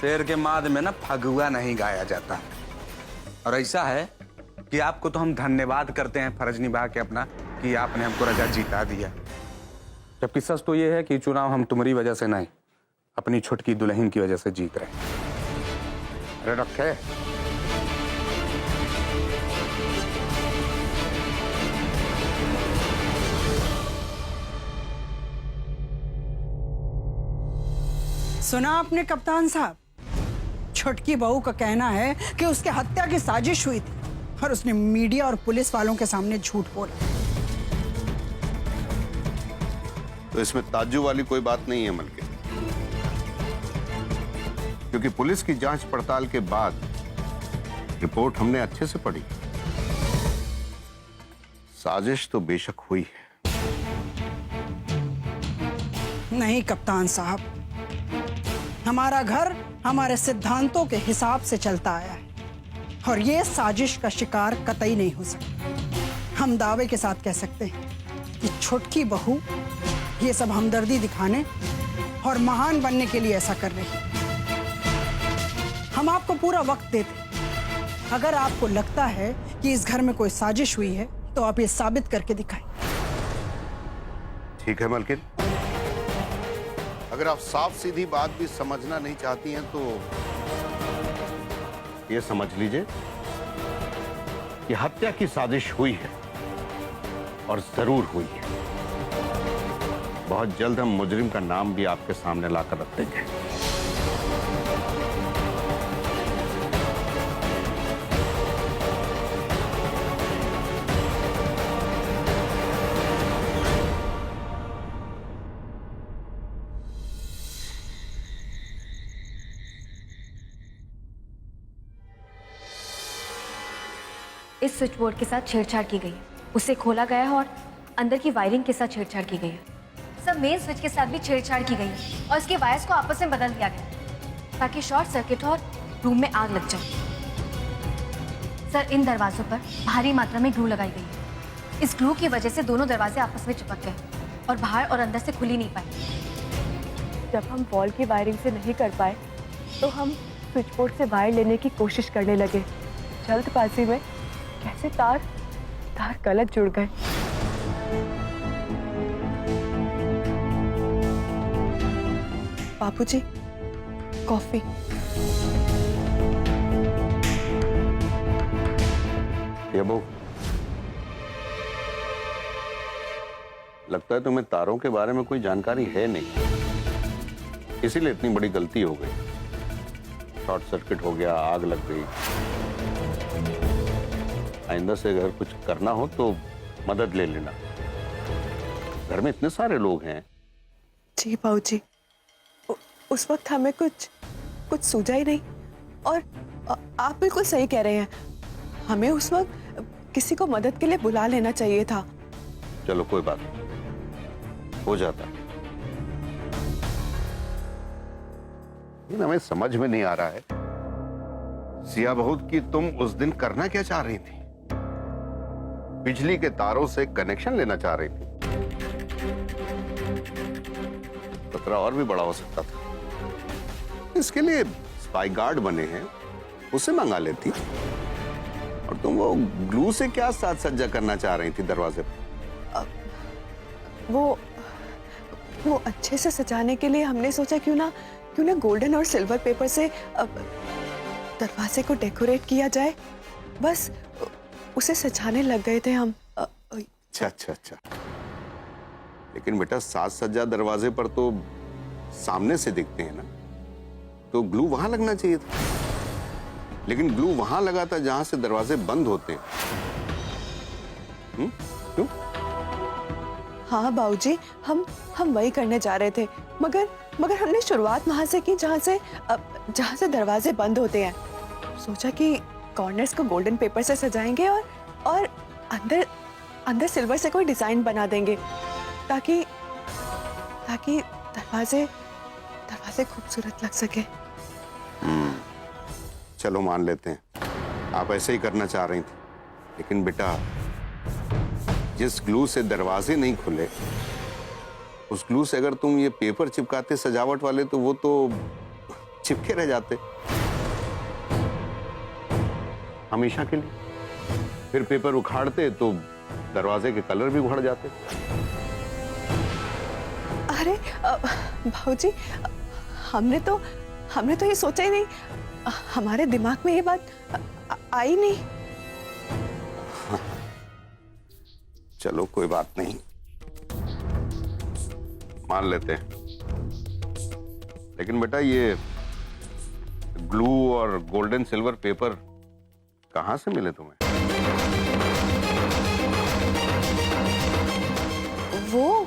शेर के माद में ना फगुआ नहीं गाया जाता। और ऐसा है कि आपको तो हम धन्यवाद करते हैं फर्ज निभा के अपना, कि आपने हमको रजा जीता दिया। जबकि सच तो ये है कि चुनाव हम तुम्हारी वजह से नहीं, अपनी छुटकी दुल्हन की वजह से जीत रहे हैं। अरे रखे सुना आपने कप्तान साहब, छुटकी बहू का कहना है कि उसके हत्या की साजिश हुई थी और उसने मीडिया और पुलिस वालों के सामने झूठ बोला। तो इसमें ताज्जुब वाली कोई बात नहीं है मलके, क्योंकि पुलिस की जांच पड़ताल के बाद रिपोर्ट हमने अच्छे से पढ़ी। साजिश तो बेशक हुई है। नहीं कप्तान साहब, हमारा घर हमारे सिद्धांतों के हिसाब से चलता आया है और ये साजिश का शिकार कतई नहीं हो सकता। हम दावे के साथ कह सकते हैं कि छुटकी बहू ये सब हमदर्दी दिखाने और महान बनने के लिए ऐसा कर रही है। हम आपको पूरा वक्त देते, अगर आपको लगता है कि इस घर में कोई साजिश हुई है तो आप ये साबित करके दिखाएं। ठीक है मलकिन, अगर आप साफ सीधी बात भी समझना नहीं चाहती हैं तो ये समझ लीजिए कि हत्या की साजिश हुई है और जरूर हुई है। बहुत जल्द हम मुजरिम का नाम भी आपके सामने लाकर रख देंगे। इस स्विच बोर्ड के साथ छेड़छाड़ की गई है, उसे खोला गया है और अंदर की वायरिंग के साथ छेड़छाड़ की गई है। सर, मेन स्विच के साथ भी छेड़छाड़ की गई है और इसके वायर्स को आपस में बदल दिया गया ताकि शॉर्ट सर्किट और रूम में आग लग जाए। सर, इन दरवाजों पर भारी मात्रा में ग्लू लगाई गई है। इस ग्लू की वजह से दोनों दरवाजे आपस में चिपक गए और बाहर और अंदर से खुल ही नहीं पाए। जब हम वॉल की वायरिंग से नहीं कर पाए तो हम स्विच बोर्ड से वायर लेने की कोशिश करने लगे। जल्दबाजी में कैसे तार गलत जुड़ गए। बापूजी, कॉफी। ये बहू, लगता है तुम्हें तारों के बारे में कोई जानकारी है नहीं, इसीलिए इतनी बड़ी गलती हो गई। शॉर्ट सर्किट हो गया, आग लग गई। आइंदा से अगर कुछ करना हो तो मदद ले लेना, घर में इतने सारे लोग हैं। जी बाबूजी, उस वक्त हमें कुछ सूझा ही नहीं और आप बिल्कुल सही कह रहे हैं। हमें उस वक्त किसी को मदद के लिए बुला लेना चाहिए था। चलो कोई बात नहीं, हो जाता। लेकिन हमें समझ में नहीं आ रहा है सिया बहू कि तुम उस दिन करना क्या चाह रही थी। बिजली के तारों से कनेक्शन लेना चाह रही थी। खतरा और भी बड़ा हो सकता था। इसके लिए स्पाई गार्ड बने हैं, उसे मंगा लेती। और तुम वो ग्लू से क्या साज सज्जा करना चाह रही थी दरवाजे पर? वो अच्छे से सजाने के लिए हमने सोचा क्यों ना गोल्डन और सिल्वर पेपर से दरवाजे को डेकोरेट किया जाए। बस उसे सजाने लग गए थे हम। अच्छा। लेकिन बेटा, साज सज्जा दरवाजे पर तो सामने से दिखते हैं ना, तो ग्लू वहां लगना चाहिए था। लेकिन ग्लू वहां लगा था जहां से दरवाजे बंद होते हैं। क्यों? हाँ बाबूजी, हम वही करने जा रहे थे, मगर हमने शुरुआत वहां से की जहाँ से दरवाजे बंद होते हैं। सोचा कि कॉर्नर्स को गोल्डन पेपर से सजाएंगे और अंदर सिल्वर से कोई डिजाइन बना देंगे ताकि दरवाजे खूबसूरत लग सके। चलो मान लेते हैं आप ऐसे ही करना चाह रही थी, लेकिन बेटा जिस ग्लू से दरवाजे नहीं खुले उस ग्लू से अगर तुम ये पेपर चिपकाते सजावट वाले तो वो तो चिपके रह जाते हमेशा के लिए। फिर पेपर उखाड़ते तो दरवाजे के कलर भी उखड़ जाते। अरे भाऊजी, हमने तो ये सोचा ही नहीं, हमारे दिमाग में ये बात आई नहीं। चलो कोई बात नहीं, मान लेते हैं। लेकिन बेटा ये ग्लू और गोल्डन सिल्वर पेपर कहां से मिले तुम्हें? वो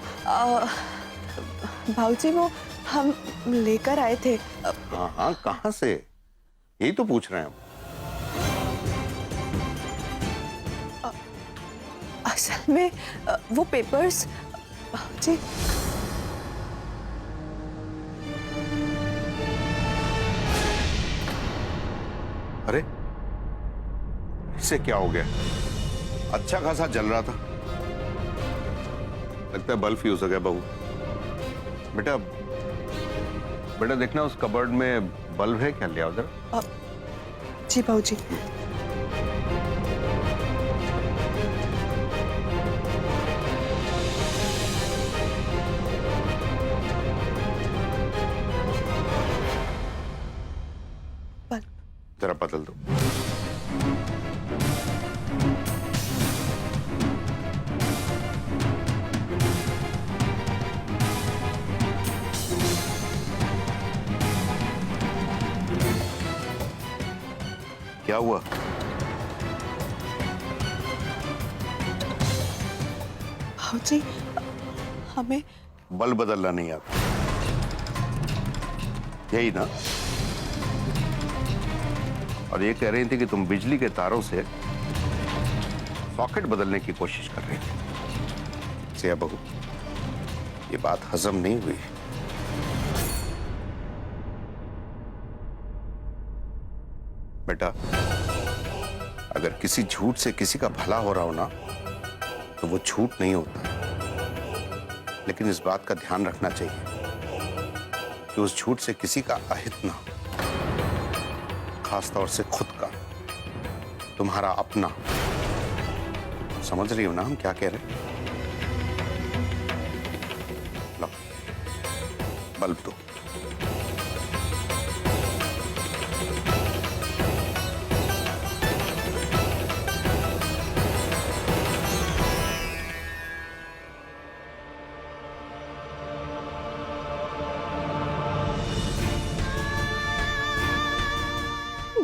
भाऊजी वो हम लेकर आए थे। हाँ, कहां से, यही तो पूछ रहे हैं हम। असल में वो पेपर्स भाऊजी, अरे इसे क्या हो गया? अच्छा खासा जल रहा था, लगता है बल्ब फ्यूज हो गया। बहू बेटा देखना उस कबर्ड में बल्ब है क्या, लिया उधर। जी भाऊजी। जरा बदल दो। क्या हुआ? भाऊजी, हमें बल्ब बदलना नहीं आता, यही ना? और ये कह रही थी कि तुम बिजली के तारों से सॉकेट बदलने की कोशिश कर रही थी। सिया बहू, ये बात हजम नहीं हुई। बेटा अगर किसी झूठ से किसी का भला हो रहा हो ना तो वो झूठ नहीं होता, लेकिन इस बात का ध्यान रखना चाहिए कि उस झूठ से किसी का अहित ना हो, खासतौर से खुद का, तुम्हारा अपना। समझ रही हो ना हम क्या कह रहे हैं? लो बल्ब दो।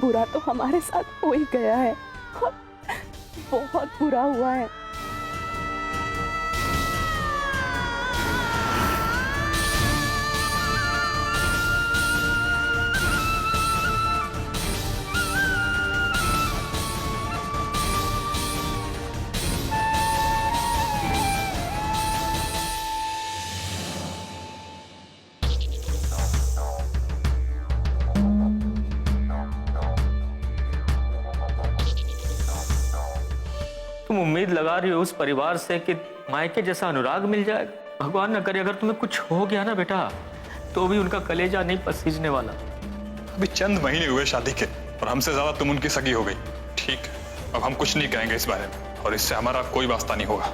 बुरा तो हमारे साथ हो ही गया है, बहुत बुरा हुआ है। तुम उम्मीद लगा रही हो उस परिवार से कि मायके जैसा अनुराग मिल जाएगा। भगवान न करे अगर तुम्हें कुछ हो गया ना बेटा, तो भी उनका कलेजा नहीं पसीजने वाला। अभी चंद महीने हुए शादी के और हमसे ज्यादा तुम उनकी सगी हो गई। ठीक है, अब हम कुछ नहीं कहेंगे इस बारे में और इससे हमारा कोई वास्ता नहीं होगा।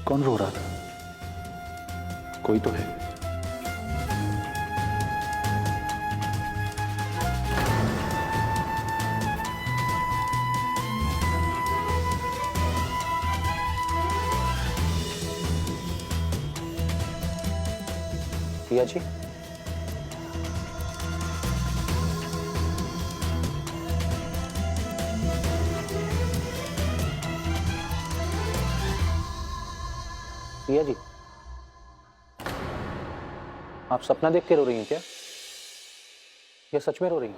कौन रो रहा था? कोई तो है। सिया जी, सिया जी, आप सपना देख के रो रही हैं क्या? या सच में रो रही हैं?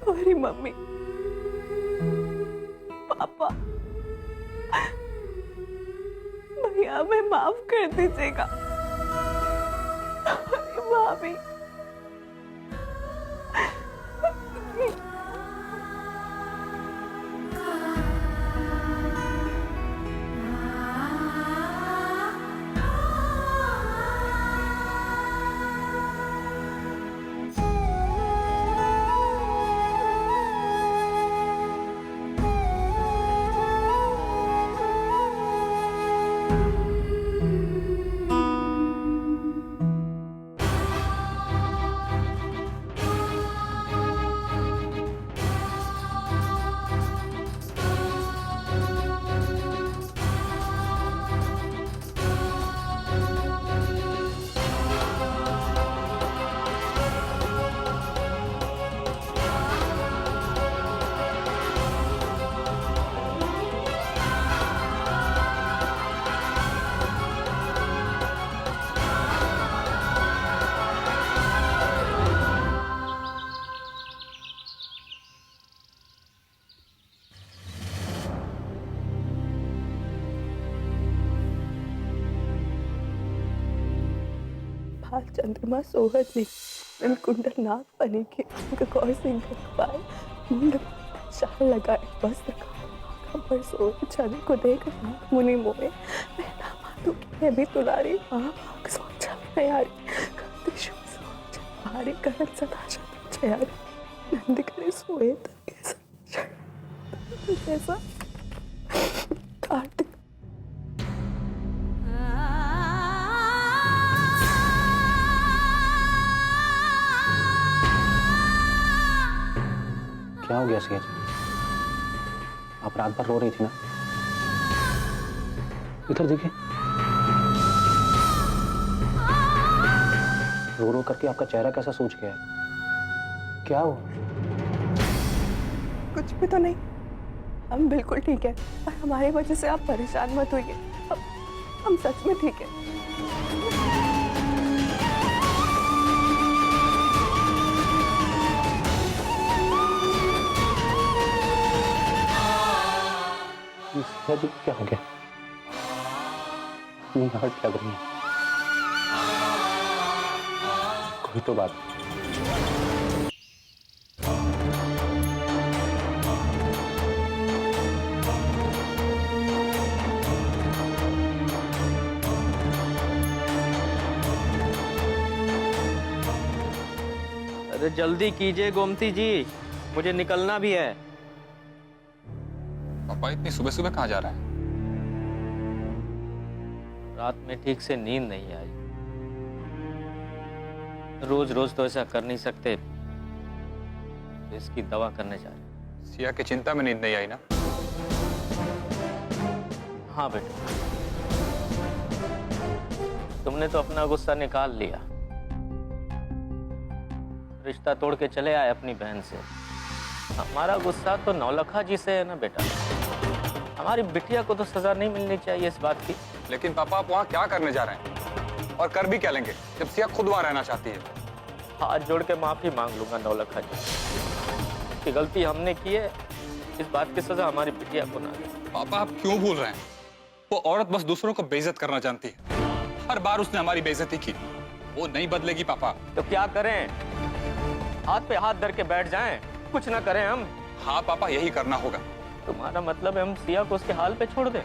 सॉरी मम्मी, पापा, भैया हमें माफ कर दीजिएगा। भाभी, चंद्रमा सोहर जी कुंडल नाग बने के गौर सिंह पाए मुंड शाल लगाए वस्त्र पर सोए छवि को देख मुनि मोहे मैं मातु की भी तुलारी आँख सोचा तैयारी भारी करत सदा छयारी नंद करे सोए जैसा कार्तिक क्या हो गया सिया जी? आप रात भर रो रही थी ना? इधर देखिए, रो रो करके आपका चेहरा कैसा सूज गया है? क्या हुआ? कुछ भी तो नहीं, हम बिल्कुल ठीक है और हमारी वजह से आप परेशान मत होइए। हम सच में ठीक है। सिया जी क्या हो गया? इतनी हर्ट लग रही है, कोई तो बात। अरे जल्दी कीजिए गोमती जी, मुझे निकलना भी है। पापा इतनी सुबह सुबह कहाँ जा रहा है? रात में ठीक से नींद नहीं आई। रोज रोज तो ऐसा कर नहीं सकते, तो इसकी दवा करने जा रहे। सिया की चिंता में नींद नहीं आई ना? हाँ बेटा, तुमने तो अपना गुस्सा निकाल लिया, रिश्ता तोड़ के चले आए अपनी बहन से। हमारा गुस्सा तो नौलखा जी से है ना बेटा। हमारी बिटिया को तो सजा नहीं मिलनी चाहिए इस बात की। लेकिन पापा आप वहाँ क्या करने जा रहे हैं और कर भी क्या लेंगे जब सिया खुद वहाँ रहना चाहती है? हाथ जोड़ के माफी मांग लूंगा नौलखा जी कि गलती हमने की है, इस बात की सजा हमारी बिटिया को ना दे। पापा आप क्यों भूल रहे हैं? वो औरत बस दूसरों को बेइज्जत करना जानती है। हर बार उसने हमारी बेइज्जती की, वो नहीं बदलेगी पापा। तो क्या करें? हाथ पे हाथ धर के बैठ जाएं, कुछ ना करें हम? हाँ पापा यही करना होगा। तुम्हारा मतलब है हम सिया को उसके हाल पे छोड़ दें?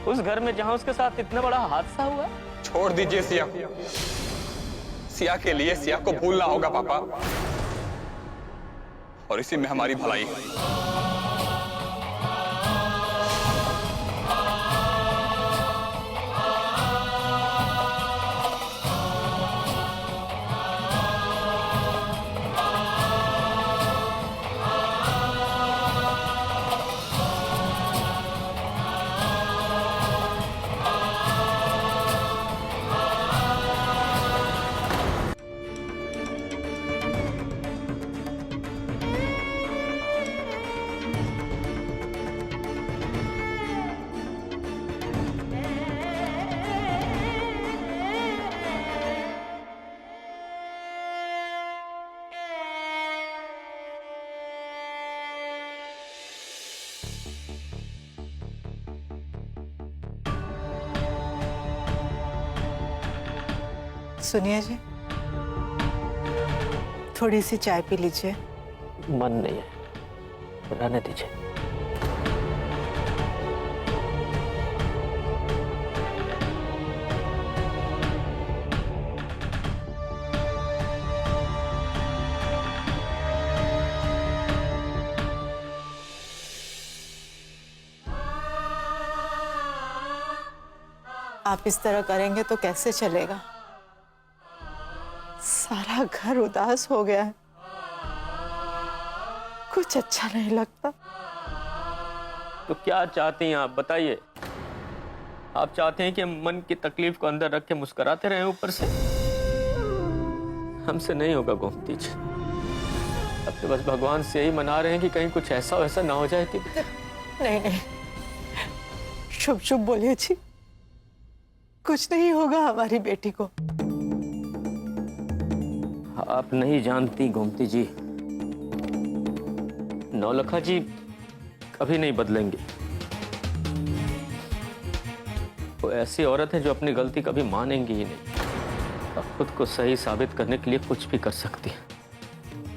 उस घर में जहां उसके साथ इतना बड़ा हादसा हुआ? छोड़ दीजिए सिया को। सिया के लिए सिया को भूलना होगा पापा, और इसी में हमारी भलाई है। सुनिए जी, थोड़ी सी चाय पी लीजिए। मन नहीं है, रहने दीजिए। आप इस तरह करेंगे तो कैसे चलेगा? सारा घर उदास हो गया है, कुछ अच्छा नहीं लगता। तो क्या चाहती हैं आप, बताइए? आप चाहते हैं कि मन की तकलीफ को अंदर रख के मुस्कुराते रहें ऊपर से? हमसे नहीं होगा गोमती जी। अब तो बस भगवान से यही मना रहे हैं कि कहीं कुछ ऐसा वैसा ना हो जाए कि... नहीं नहीं, शुभ शुभ बोलिए जी, कुछ नहीं होगा हमारी बेटी को। आप नहीं जानती गोमती जी, नौलखा जी कभी नहीं बदलेंगे। वो ऐसी औरत है जो अपनी गलती कभी मानेंगी ही नहीं और खुद को सही साबित करने के लिए कुछ भी कर सकती है।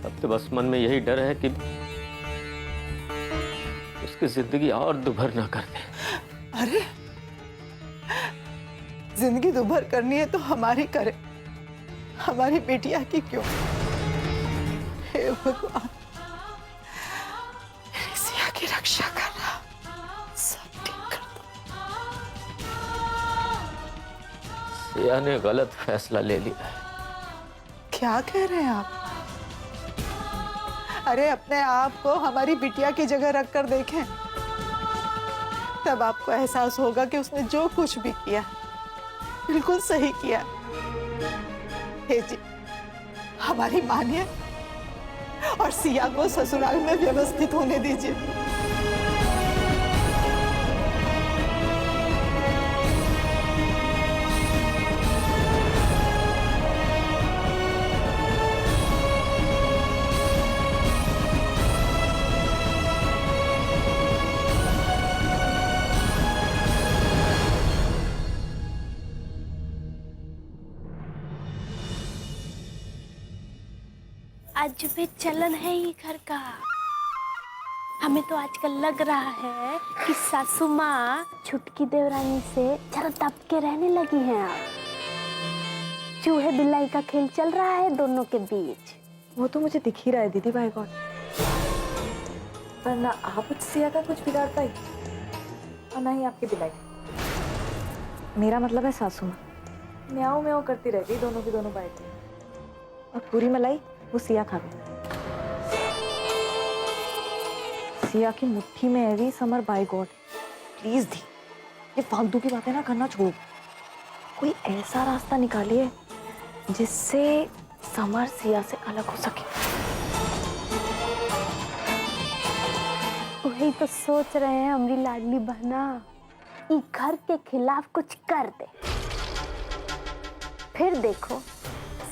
अब तो बस मन में यही डर है कि उसकी जिंदगी और दुभर ना कर दे। अरे, जिंदगी दुभर करनी है तो हमारी करे, हमारी बेटिया की क्यों? हे भगवान, मेरी सिया की रक्षा करना, सब ठीक कर दो। सिया ने गलत फैसला ले लिया है। क्या कह रहे हैं आप? अरे अपने आप को हमारी बिटिया की जगह रखकर देखें, तब आपको एहसास होगा कि उसने जो कुछ भी किया बिल्कुल सही किया। हे जी, हमारी मानिए और सिया को ससुराल में व्यवस्थित होने दीजिए। आज भी चलन है ये घर का। हमें तो आजकल लग रहा है कि सासू माँ छुटकी देवरानी से जरा दब के रहने लगी हैं। आप चूहे बिल्लाई का खेल चल रहा है दोनों के बीच। वो तो मुझे दिख ही रहा है दीदी, बाय गॉड। पर ना आप सिया का कुछ बिगाड़ पाई और ना ही आपकी बिलाई। मेरा मतलब है सासू माँ म्याऊं म्याऊं करती रह गई दोनों की दोनों बैठ और पूरी मलाई वो सिया खा गई। सिया की मुट्ठी में है समर, बाय गॉड। प्लीज दी, ये फालतू की बातें ना करना छोड़ो। कोई ऐसा रास्ता निकालिए जिससे समर सिया से अलग हो सके। वही ये तो सोच रहे हैं हमारी लाडली बहना ई घर के खिलाफ कुछ कर दे। फिर देखो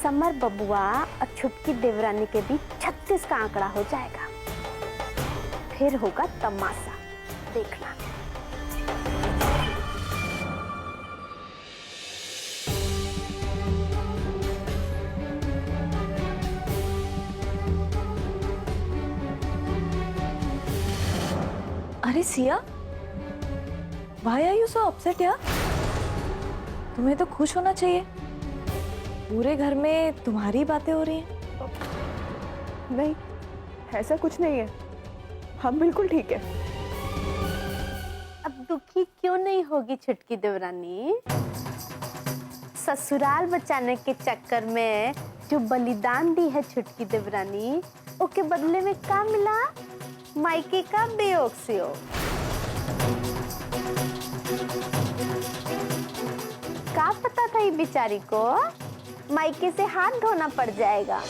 समर बबुआ और छुटकी देवरानी के बीच 36 का आंकड़ा हो जाएगा। फिर होगा तमाशा, देखना। अरे Siya, why are you so upset यार? तुम्हें तो खुश होना चाहिए। पूरे घर में तुम्हारी बातें हो रही हैं। नहीं, ऐसा कुछ नहीं है, हम बिल्कुल ठीक है। अब दुखी क्यों नहीं होगी छुटकी देवरानी? ससुराल बचाने के चक्कर में जो बलिदान दी है छुटकी देवरानी, उसके बदले में क्या मिला? मायके का बेयोग सियोग। क्या पता था ये बेचारी को मायके से हाथ धोना पड़ जाएगा।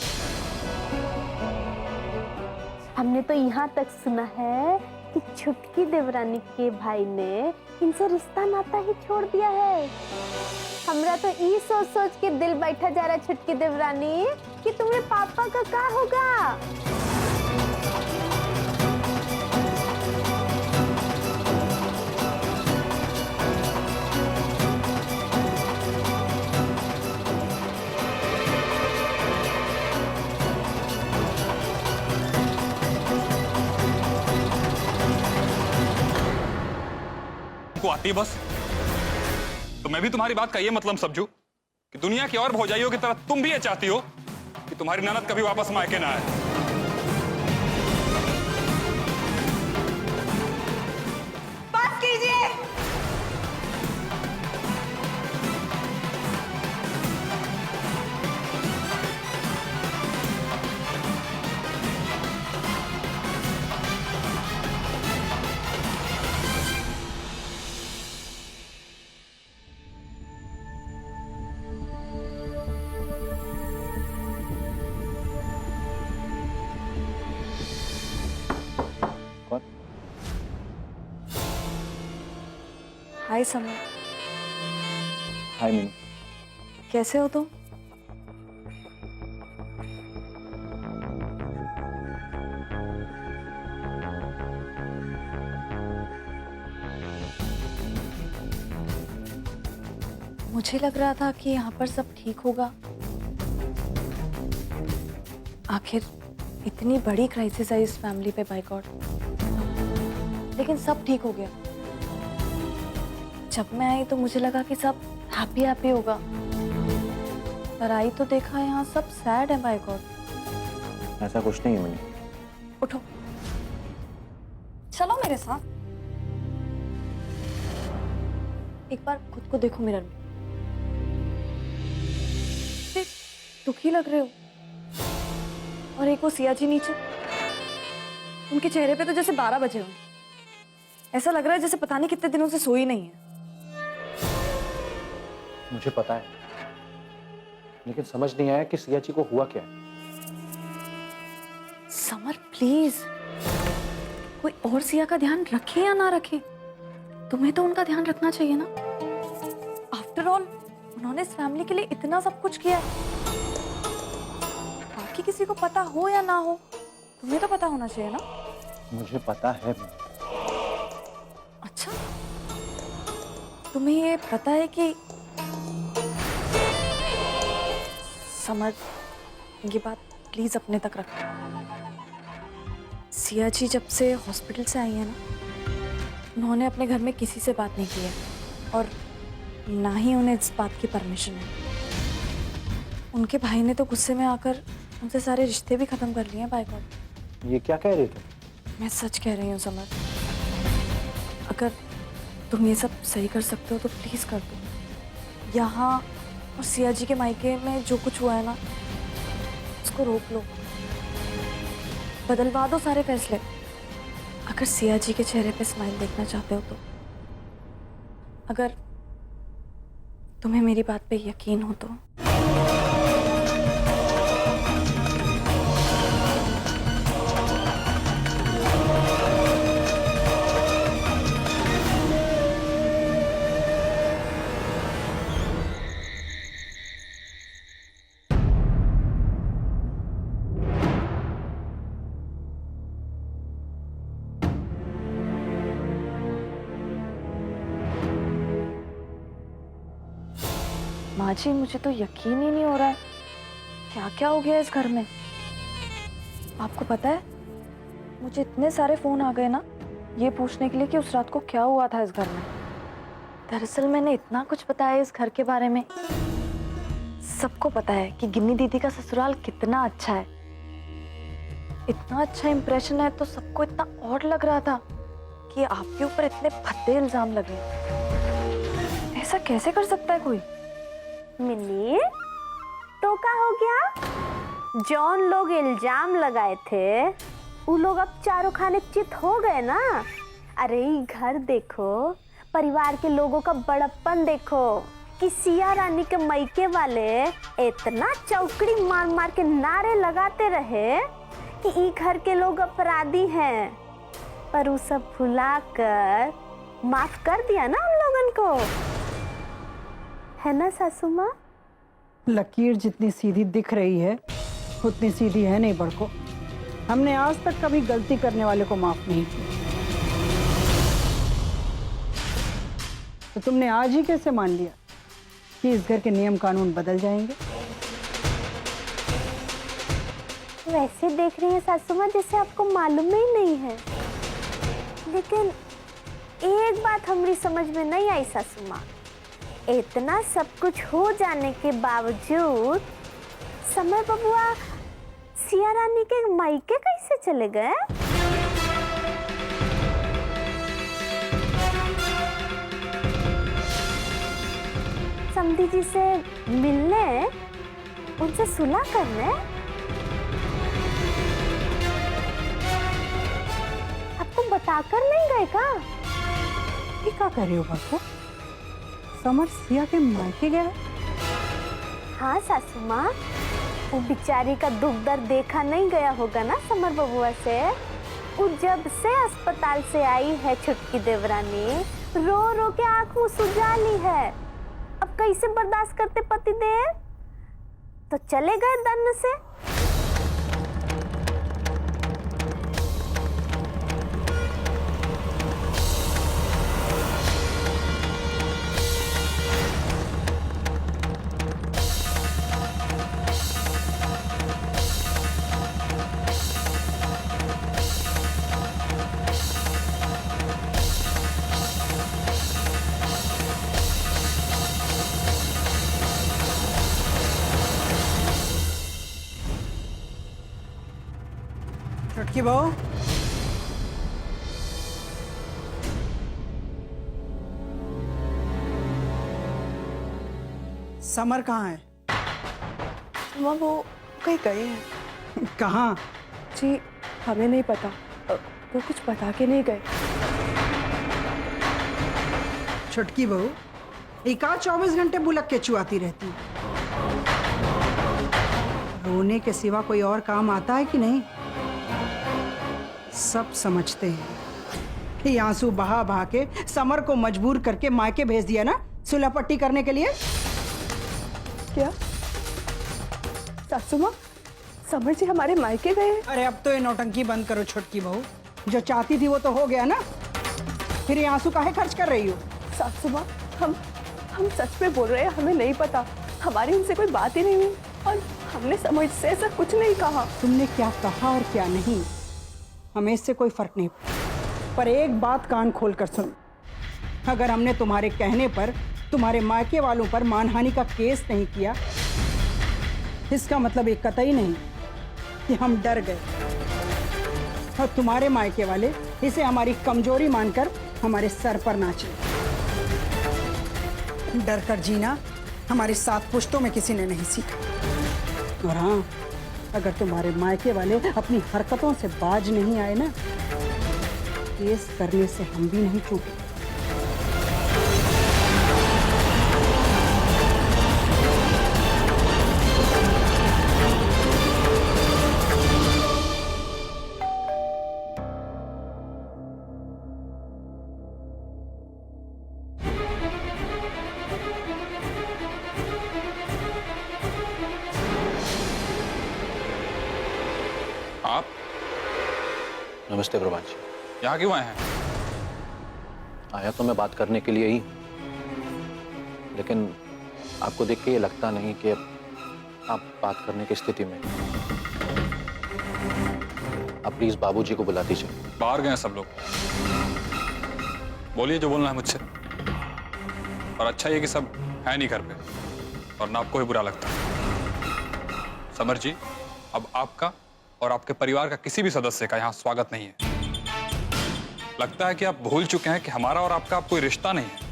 हमने तो यहाँ तक सुना है कि छुटकी देवरानी के भाई ने इनसे रिश्ता नाता ही छोड़ दिया है। हमरा तो ये सोच सोच के दिल बैठा जा रहा है छुटकी देवरानी कि तुम्हारे पापा का क्या होगा। आती बस तो मैं भी तुम्हारी बात का ये मतलब समझू कि दुनिया की और भौजाइयों की तरह तुम भी ये चाहती हो कि तुम्हारी ननद कभी वापस मायके ना आए। बात कीजिए। हाय समर। हाय मीनू। कैसे हो तुम? मुझे लग रहा था कि यहाँ पर सब ठीक होगा। आखिर इतनी बड़ी क्राइसिस है इस फैमिली पे, बाय गॉड। लेकिन सब ठीक हो गया। जब मैं आई तो मुझे लगा कि सब हैप्पी हैप्पी होगा, पर आई तो देखा यहाँ सब सैड है, बाय गॉड। ऐसा कुछ नहीं है मनी। उठो, चलो मेरे साथ। एक बार खुद को देखो मिरर में। दुखी लग रहे हो। और एक वो सिया जी नीचे, उनके चेहरे पे तो जैसे 12 बजे हो। ऐसा लग रहा है जैसे पता नहीं कितने दिनों से सोई नहीं है। मुझे पता है, लेकिन समझ नहीं आया कि सिया जी को हुआ क्या है। समर प्लीज, कोई और सिया का ध्यान रखे या ना रखे, तुम्हें तो उनका ध्यान रखना चाहिए ना। आफ्टर ऑल उन्होंने इस फैमिली के लिए इतना सब कुछ किया है। बाकी किसी को पता हो या ना हो, तुम्हें तो पता होना चाहिए ना। मुझे पता है। अच्छा, तुम्हें ये पता है कि समर, ये बात प्लीज अपने तक रखना। सिया जी जब से हॉस्पिटल से आई है ना, उन्होंने अपने घर में किसी से बात नहीं की है और ना ही उन्हें इस बात की परमिशन है। उनके भाई ने तो गुस्से में आकर उनसे सारे रिश्ते भी खत्म कर लिए हैं, बाय गॉड। ये क्या कह रही तुम? मैं सच कह रही हूँ समर। अगर तुम ये सब सही कर सकते हो तो प्लीज कर दो। यहाँ और सिया जी के मायके में जो कुछ हुआ है ना, उसको रोक लो, बदलवा दो सारे फैसले। अगर सिया जी के चेहरे पे स्माइल देखना चाहते हो तो। अगर तुम्हें मेरी बात पे यकीन हो तो। माँ जी मुझे तो यकीन ही नहीं हो रहा है, क्या क्या हो गया इस घर में। आपको पता है मुझे इतने सारे फोन आ गए ना ये पूछने के लिए कि उस रात को क्या हुआ था इस घर में। दरअसल मैंने इतना कुछ बताया इस घर के बारे में। सबको पता है कि गिन्नी दीदी का ससुराल कितना अच्छा है, इतना अच्छा इंप्रेशन है, तो सबको इतना और लग रहा था कि आपके ऊपर इतने भद्दे इल्जाम लगे। ऐसा कैसे कर सकता है कोई। मिनी तो क्या हो गया? जौन लोग इल्जाम लगाए थे वो लोग अब चारों खाने चित हो गए ना। अरे घर देखो, परिवार के लोगों का बड़प्पन देखो कि सिया रानी के मायके वाले इतना चौकड़ी मार मार के नारे लगाते रहे कि ई घर के लोग अपराधी हैं, पर वो सब भुलाकर माफ कर दिया ना उन लोगन को, है ना सासू माँ? लकीर जितनी सीधी दिख रही है उतनी सीधी है नहीं बड़को। हमने आज तक कभी गलती करने वाले को माफ नहीं किया, तो तुमने आज ही कैसे मान लिया कि इस घर के नियम कानून बदल जाएंगे? वैसे देख रही हैं सासू माँ जैसे आपको मालूम ही नहीं है, लेकिन एक बात हमारी समझ में नहीं आई सासू माँ। इतना सब कुछ हो जाने के बावजूद समय बबुआ सिया रानी के मायके कैसे चले गए? समधी जी से मिलने, उनसे सुलह करने? आपको बताकर नहीं गए का? ये क्या कर रहे हो बड़को? समर सिया के मायके गया? हाँ सासू माँ, वो बेचारी का दुख दर्द देखा नहीं गया होगा ना समर बबुआ से। वो जब से अस्पताल से आई है छुटकी देवरानी, रो रो के आंख मुंह सुजा ली है। अब कैसे बर्दाश्त करते पति देव? तो चले गए दन्न से। छुटकी बहू, समर कहाँ है? माँ वो कहीं गए हैं। कहाँ? जी हमें नहीं पता, वो कुछ बता के नहीं गए। छुटकी बहू, एकाध 24 घंटे बुलक के चुआती रहती है। रोने के सिवा कोई और काम आता है कि नहीं? सब समझते हैं कि आंसू बहा बहा के समर को मजबूर करके मायके भेज दिया ना सुलह पट्टी करने के लिए। क्या सासू माँ, समर जी हमारे मायके गए? अरे अब तो ये नौटंकी बंद करो छुटकी बहू, जो चाहती थी वो तो हो गया ना, फिर ये आंसू काहे खर्च कर रही हो? सासू माँ हम सच में बोल रहे हैं, हमें नहीं पता, हमारी उनसे कोई बात ही नहीं हुई और हमने समझ से ऐसा कुछ नहीं कहा। तुमने क्या कहा और क्या नहीं हमें इससे कोई फर्क नहीं, पर एक बात कान खोल कर सुन। अगर हमने तुम्हारे कहने पर तुम्हारे मायके वालों पर मानहानि का केस नहीं किया, इसका मतलब एक कतई नहीं कि हम डर गए और तुम्हारे मायके वाले इसे हमारी कमजोरी मानकर हमारे सर पर नाचे। डर कर जीना हमारे 7 पुश्तों में किसी ने नहीं सीखा। और हाँ, अगर तुम्हारे मायके वाले अपनी हरकतों से बाज नहीं आए ना, केस करने से हम भी नहीं चूके। आप नमस्ते प्रभात जी। यहाँ क्यों आए हैं? आया तो मैं बात करने के लिए ही, लेकिन आपको देख के ये लगता नहीं कि आप बात करने की स्थिति में। आप प्लीज बाबूजी को बुला दीजिए। बाहर गए हैं सब लोग। बोलिए जो बोलना है मुझसे। और अच्छा ये कि सब है नहीं घर पे और ना आपको ही बुरा लगता। समर जी, अब आपका और आपके परिवार का किसी भी सदस्य का यहाँ स्वागत नहीं है। लगता है कि आप भूल चुके हैं कि हमारा और आपका कोई रिश्ता नहीं है।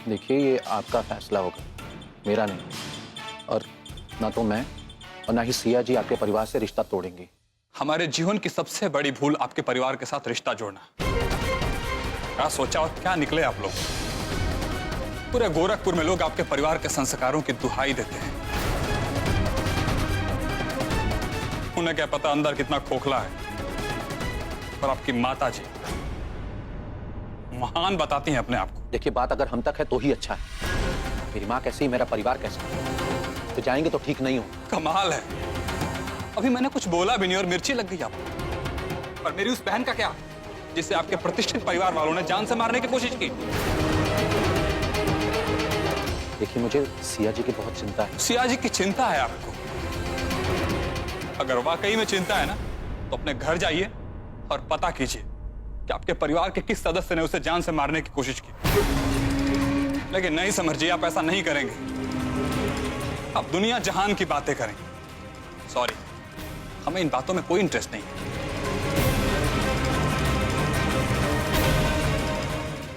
देखिए, ये आपका फैसला होगा, मेरा नहीं। और ना तो मैं और ना ही सिया जी आपके परिवार से रिश्ता तोड़ेंगे। हमारे जीवन की सबसे बड़ी भूल आपके परिवार के साथ रिश्ता जोड़ना। क्या सोचा और क्या निकले आप लोग। पूरे गोरखपुर में लोग आपके परिवार के संस्कारों की दुहाई देते हैं। उन्हें क्या पता अंदर कितना खोखला है। और आपकी माता जी महान बताती हैं अपने आप को। देखिए, बात अगर हम तक है तो ही अच्छा है। मेरी माँ कैसी, मेरा परिवार कैसा, तो जाएंगे तो ठीक नहीं हो। कमाल है, अभी मैंने कुछ बोला भी नहीं और मिर्ची लग गई आपको। और मेरी उस बहन का क्या, जिसे आपके प्रतिष्ठित परिवार वालों ने जान से मारने की कोशिश की। देखिए, मुझे सिया जी की बहुत चिंता है। सिया जी की चिंता है आपको? अगर वाकई में चिंता है ना, तो अपने घर जाइए और पता कीजिए कि आपके परिवार के किस सदस्य ने उसे जान से मारने की कोशिश की। लेकिन नहीं समर जी, आप ऐसा नहीं करेंगे। आप दुनिया जहान की बातें करेंगे। सॉरी, हमें इन बातों में कोई इंटरेस्ट नहीं है।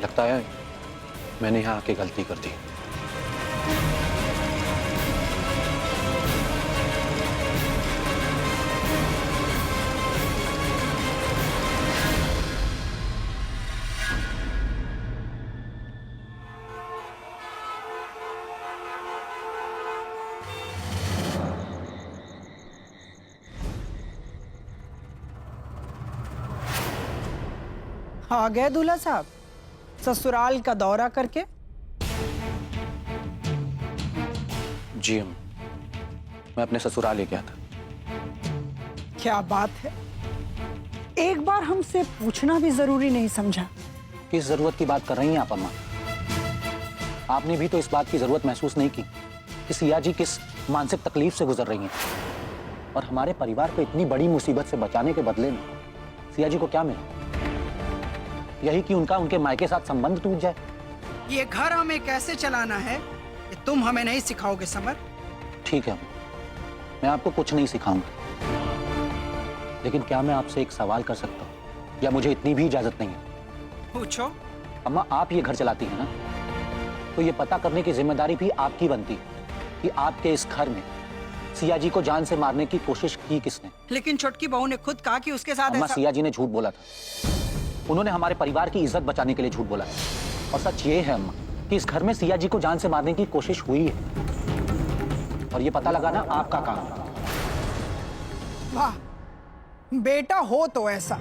लगता है मैंने यहाँ आके गलती कर दी। आ गए दूल्हा साहब ससुराल का दौरा करके? जी हम, मैं अपने ससुराल ले गया था। क्या बात है, एक बार हमसे पूछना भी जरूरी नहीं समझा। किस जरूरत की बात कर रही हैं आप अम्मा? आपने भी तो इस बात की जरूरत महसूस नहीं की कि सिया जी किस मानसिक तकलीफ से गुजर रही हैं। और हमारे परिवार को इतनी बड़ी मुसीबत से बचाने के बदले में सिया जी को क्या मिला? यही कि उनके मायके साथ संबंध टूट जाए। ये घर हमें कैसे चलाना है ये तुम हमें नहीं सिखाओगे समर। ठीक है, मैं आपको कुछ नहीं सिखाऊंगा, लेकिन क्या मैं आपसे एक सवाल कर सकता हूँ, या मुझे इतनी भी इजाजत नहीं है? पूछो। अम्मा, आप ये घर चलाती हैं ना, तो ये पता करने की जिम्मेदारी भी आपकी बनती है कि आपके इस घर में सिया जी को जान से मारने की कोशिश की किसने? लेकिन छोटकी बहू ने खुद कहा कि उसके साथ अम्मा, ऐसा... सिया जी ने झूठ बोला था। उन्होंने हमारे परिवार की इज्जत बचाने के लिए झूठ बोला। और सच ये है अम्मा कि इस घर में सिया जी को जान से मारने की कोशिश हुई है, और ये पता लगाना आपका काम है। वाह, बेटा हो तो ऐसा।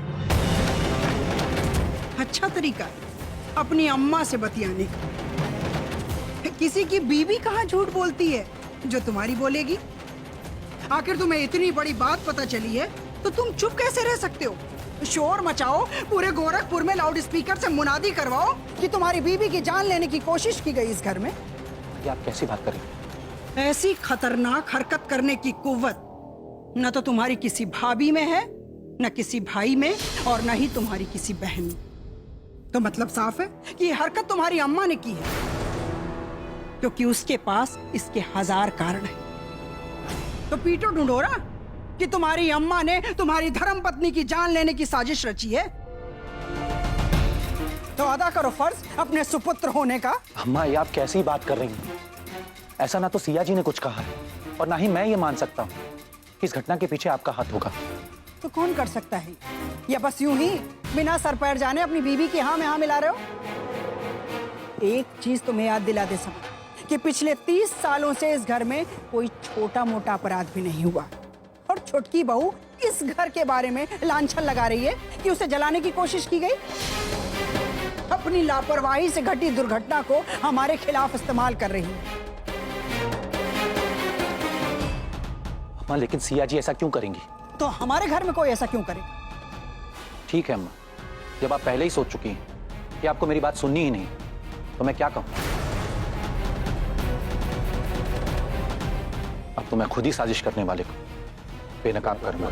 अच्छा तरीका अपनी अम्मा से बतियाने का। किसी की बीवी कहाँ झूठ बोलती है जो तुम्हारी बोलेगी? आखिर तुम्हें इतनी बड़ी बात पता चली है तो तुम चुप कैसे रह सकते हो? शोर मचाओ, पूरे गोरखपुर में लाउड स्पीकर से मुनादी करवाओ कि तुम्हारी बीवी की जान लेने की कोशिश की गई इस घर में। ये आप कैसी बात करेंगे? ऐसी खतरनाक हरकत करने की कुव्वत न तो तुम्हारी किसी भाभी में है, न किसी भाई में, और न ही तुम्हारी किसी बहन में। तो मतलब साफ है कि ये हरकत तुम्हारी अम्मा ने की है, क्योंकि उसके पास इसके 1000 कारण है। तो पीटो ढूंढोरा कि तुम्हारी अम्मा ने तुम्हारी धर्मपत्नी की जान लेने की साजिश रची है। तो अदा करो फर्ज अपने सुपुत्र होने का। अम्मा, ये आप कैसी बात कर रही हैं? ऐसा ना तो सिया जी ने कुछ कहा है, और ना ही मैं ये मान सकता हूँ कि इस घटना के पीछे आपका हाथ होगा। तो कौन कर सकता है? या बस यूं ही बिना सर पैर जाने अपनी बीवी की हाँ में हाँ मिला रहे हो? एक चीज तुम्हें याद दिला दे समझ कि पिछले 30 सालों से इस घर में कोई छोटा मोटा अपराध भी नहीं हुआ, और छोटकी बहू इस घर के बारे में लांछन लगा रही है कि उसे जलाने की कोशिश की गई। अपनी लापरवाही से घटी दुर्घटना को हमारे खिलाफ इस्तेमाल कर रही है। अम्मा, लेकिन सिया जी ऐसा क्यों करेंगी? तो हमारे घर में कोई ऐसा क्यों करेगा? ठीक है अम्मा, जब आप पहले ही सोच चुकी हैं कि आपको मेरी बात सुननी ही नहीं, तो मैं क्या कहूँ? तो मैं खुद ही साजिश करने वाले को बेनकाब करूंगा।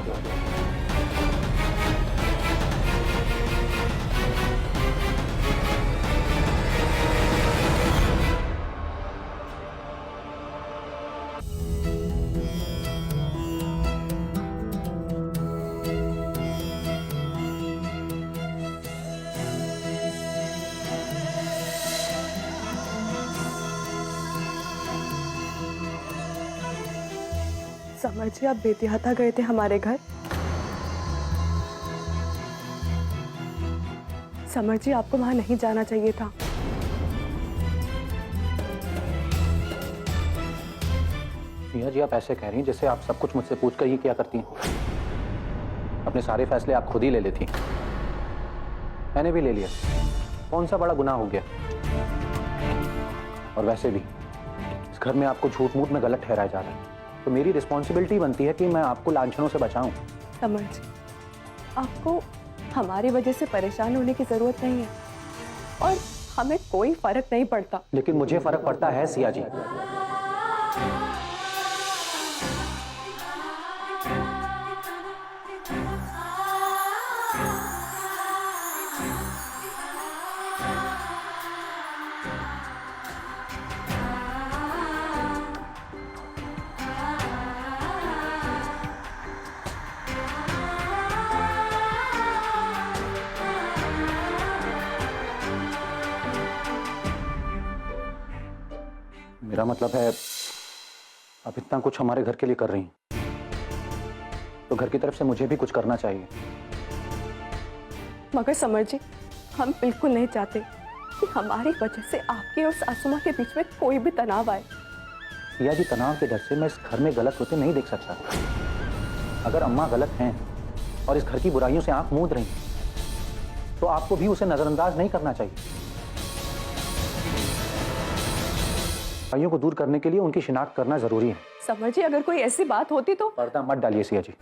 समर जी, आप बेतिहाता गए थे हमारे घर। समर जी, आपको वहां नहीं जाना चाहिए था। सिया जी, आप ऐसे कह रही हैं जैसे आप सब कुछ मुझसे पूछ कर ही क्या करती हैं। अपने सारे फैसले आप खुद ही ले लेती हैं। मैंने भी ले लिया, कौन सा बड़ा गुनाह हो गया। और वैसे भी इस घर में आपको झूठ मूठ में गलत ठहराया जा रहा है, तो मेरी रिस्पॉन्सिबिलिटी बनती है कि मैं आपको लांछनों से बचाऊं। समर जी, आपको हमारी वजह से परेशान होने की जरूरत नहीं है और हमें कोई फर्क नहीं पड़ता। लेकिन मुझे फर्क पड़ता है सिया जी। मेरा मतलब है, आप इतना कुछ हमारे घर के लिए कर रही हैं, तो घर की तरफ से मुझे भी कुछ करना चाहिए। मगर समर जी, हम बिल्कुल नहीं चाहते कि हमारी वजह से आपके और सासू माँ के बीच में कोई भी तनाव आए। सिया जी, तनाव के डर से मैं इस घर में गलत होते नहीं देख सकता। अगर अम्मा गलत हैं और इस घर की बुराइयों से आंख मूंद रही हैं, तो आपको भी उसे नजरअंदाज नहीं करना चाहिए। बुराइयों को दूर करने के लिए उनकी शिनाख्त करना जरूरी है। समर जी, अगर कोई ऐसी बात होती तो। पर्दा मत डालिए सिया जी।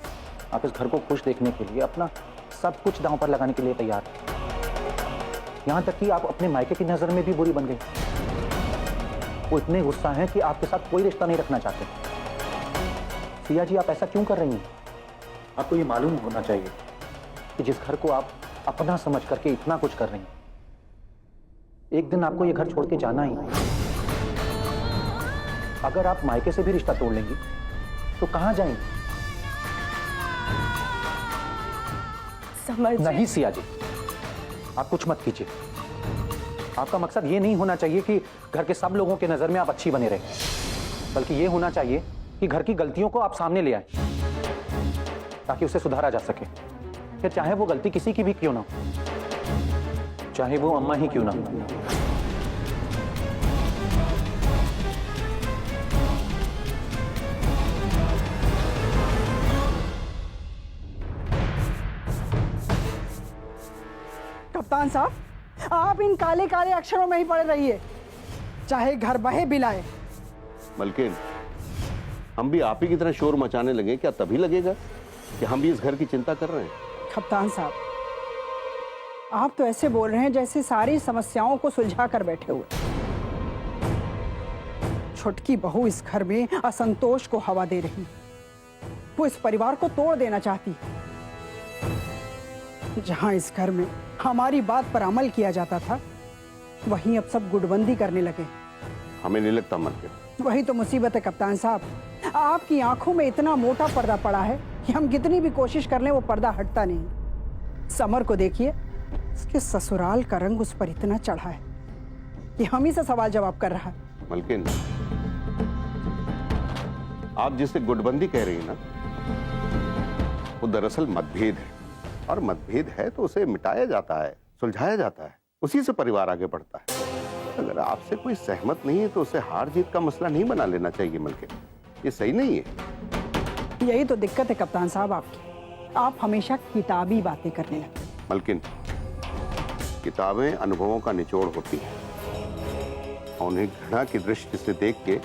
आप इस घर को खुश देखने के लिए अपना सब कुछ दांव पर लगाने के लिए तैयार हैं। यहां तक कि आप अपने मायके की नजर में भी बुरी बन गई। वो इतने गुस्सा हैं कि आपके साथ कोई रिश्ता नहीं रखना चाहते। सिया जी, आप ऐसा क्यों कर रही हैं? आपको ये मालूम होना चाहिए कि जिस घर को आप अपना समझ करके इतना कुछ कर रही हैं, एक दिन आपको ये घर छोड़ के जाना ही है। अगर आप मायके से भी रिश्ता तोड़ लेंगी तो कहां जाएंगी? समझ नहीं सिया जी, आप कुछ मत कीजिए। आपका मकसद ये नहीं होना चाहिए कि घर के सब लोगों के नजर में आप अच्छी बने रहें, बल्कि ये होना चाहिए कि घर की गलतियों को आप सामने ले आए ताकि उसे सुधारा जा सके। फिर चाहे वो गलती किसी की भी क्यों ना हो, चाहे वो अम्मा ही क्यों ना हो। कप्तान साहब, आप इन काले काले अक्षरों में ही पड़े रहिए, चाहे घर बहे बिलाए। मलकिन, हम भी आप ही की तरह शोर मचाने लगे क्या तभी लगेगा कि हम भी इस घर की चिंता कर रहे हैं? कप्तान साहब, आप तो ऐसे बोल रहे हैं जैसे सारी समस्याओं को सुलझा कर बैठे हुए। छुटकी बहू इस घर में असंतोष को हवा दे रही, वो इस परिवार को तोड़ देना चाहती। जहां इस घर में हमारी बात पर अमल किया जाता था, वहीं अब सब गुटबंदी करने लगे। हमें नहीं लगता मलकिन। वही तो मुसीबत है कप्तान साहब, आपकी आंखों में इतना मोटा पर्दा पड़ा है कि हम कितनी भी कोशिश कर लें वो पर्दा हटता नहीं। समर को देखिए, उसके ससुराल का रंग उस पर इतना चढ़ा है कि हम ही से सवाल जवाब कर रहा है। मलकिन, आप जिसे गुटबंदी कह रही हैं ना, वो दरअसल मतभेद है, और मतभेद है तो उसे मिटाया जाता है, सुलझाया जाता है, उसी से परिवार आगे बढ़ता है। अगर आपसे कोई सहमत नहीं है तो उसे हार जीत का मसला नहीं बना लेना चाहिए मलकिन, ये सही नहीं है। यही तो दिक्कत है कप्तान साहब आपकी, आप हमेशा किताबी बातें करने लगते। मलकिन, किताबें अनुभवों का निचोड़ होती हैं, और उन्हें घृणा की दृष्टि से देख के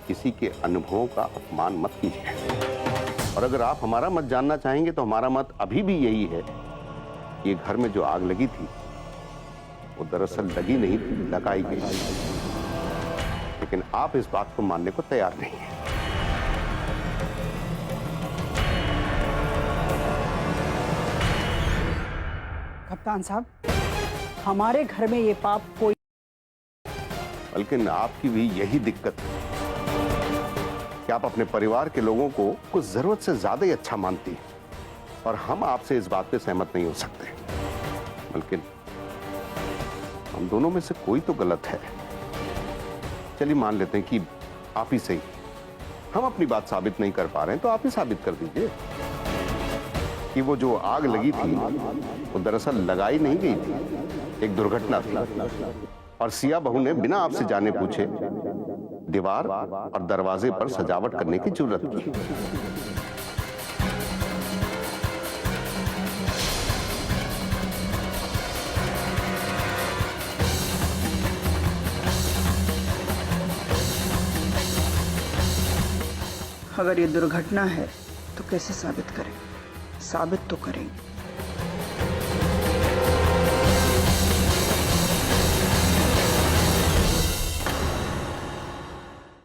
किसी के अनुभवों का अपमान मत कीजिए। और अगर आप हमारा मत जानना चाहेंगे तो हमारा मत अभी भी यही है कि ये घर में जो आग लगी थी वो दरअसल लगी नहीं थी, लगाई गई। लेकिन आप इस बात को मानने को तैयार नहीं है। कप्तान साहब, हमारे घर में ये पाप कोई, बल्कि आपकी भी यही दिक्कत है कि आप अपने परिवार के लोगों को कुछ जरूरत से ज्यादा ही अच्छा मानती हैं और हम आपसे इस बात पे सहमत नहीं हो सकते। बल्कि हम दोनों में से कोई तो गलत है। चलिए मान लेते हैं कि आप ही सही, हम अपनी बात साबित नहीं कर पा रहे हैं तो आप ही साबित कर दीजिए कि वो जो आग लगी थी वो दरअसल लगाई नहीं गई थी, एक दुर्घटना थी और सिया बहू ने बिना आपसे जाने पूछे दीवार और दरवाजे पर सजावट करने की जरूरत की। अगर ये दुर्घटना है तो कैसे साबित करें? साबित तो करेंगे।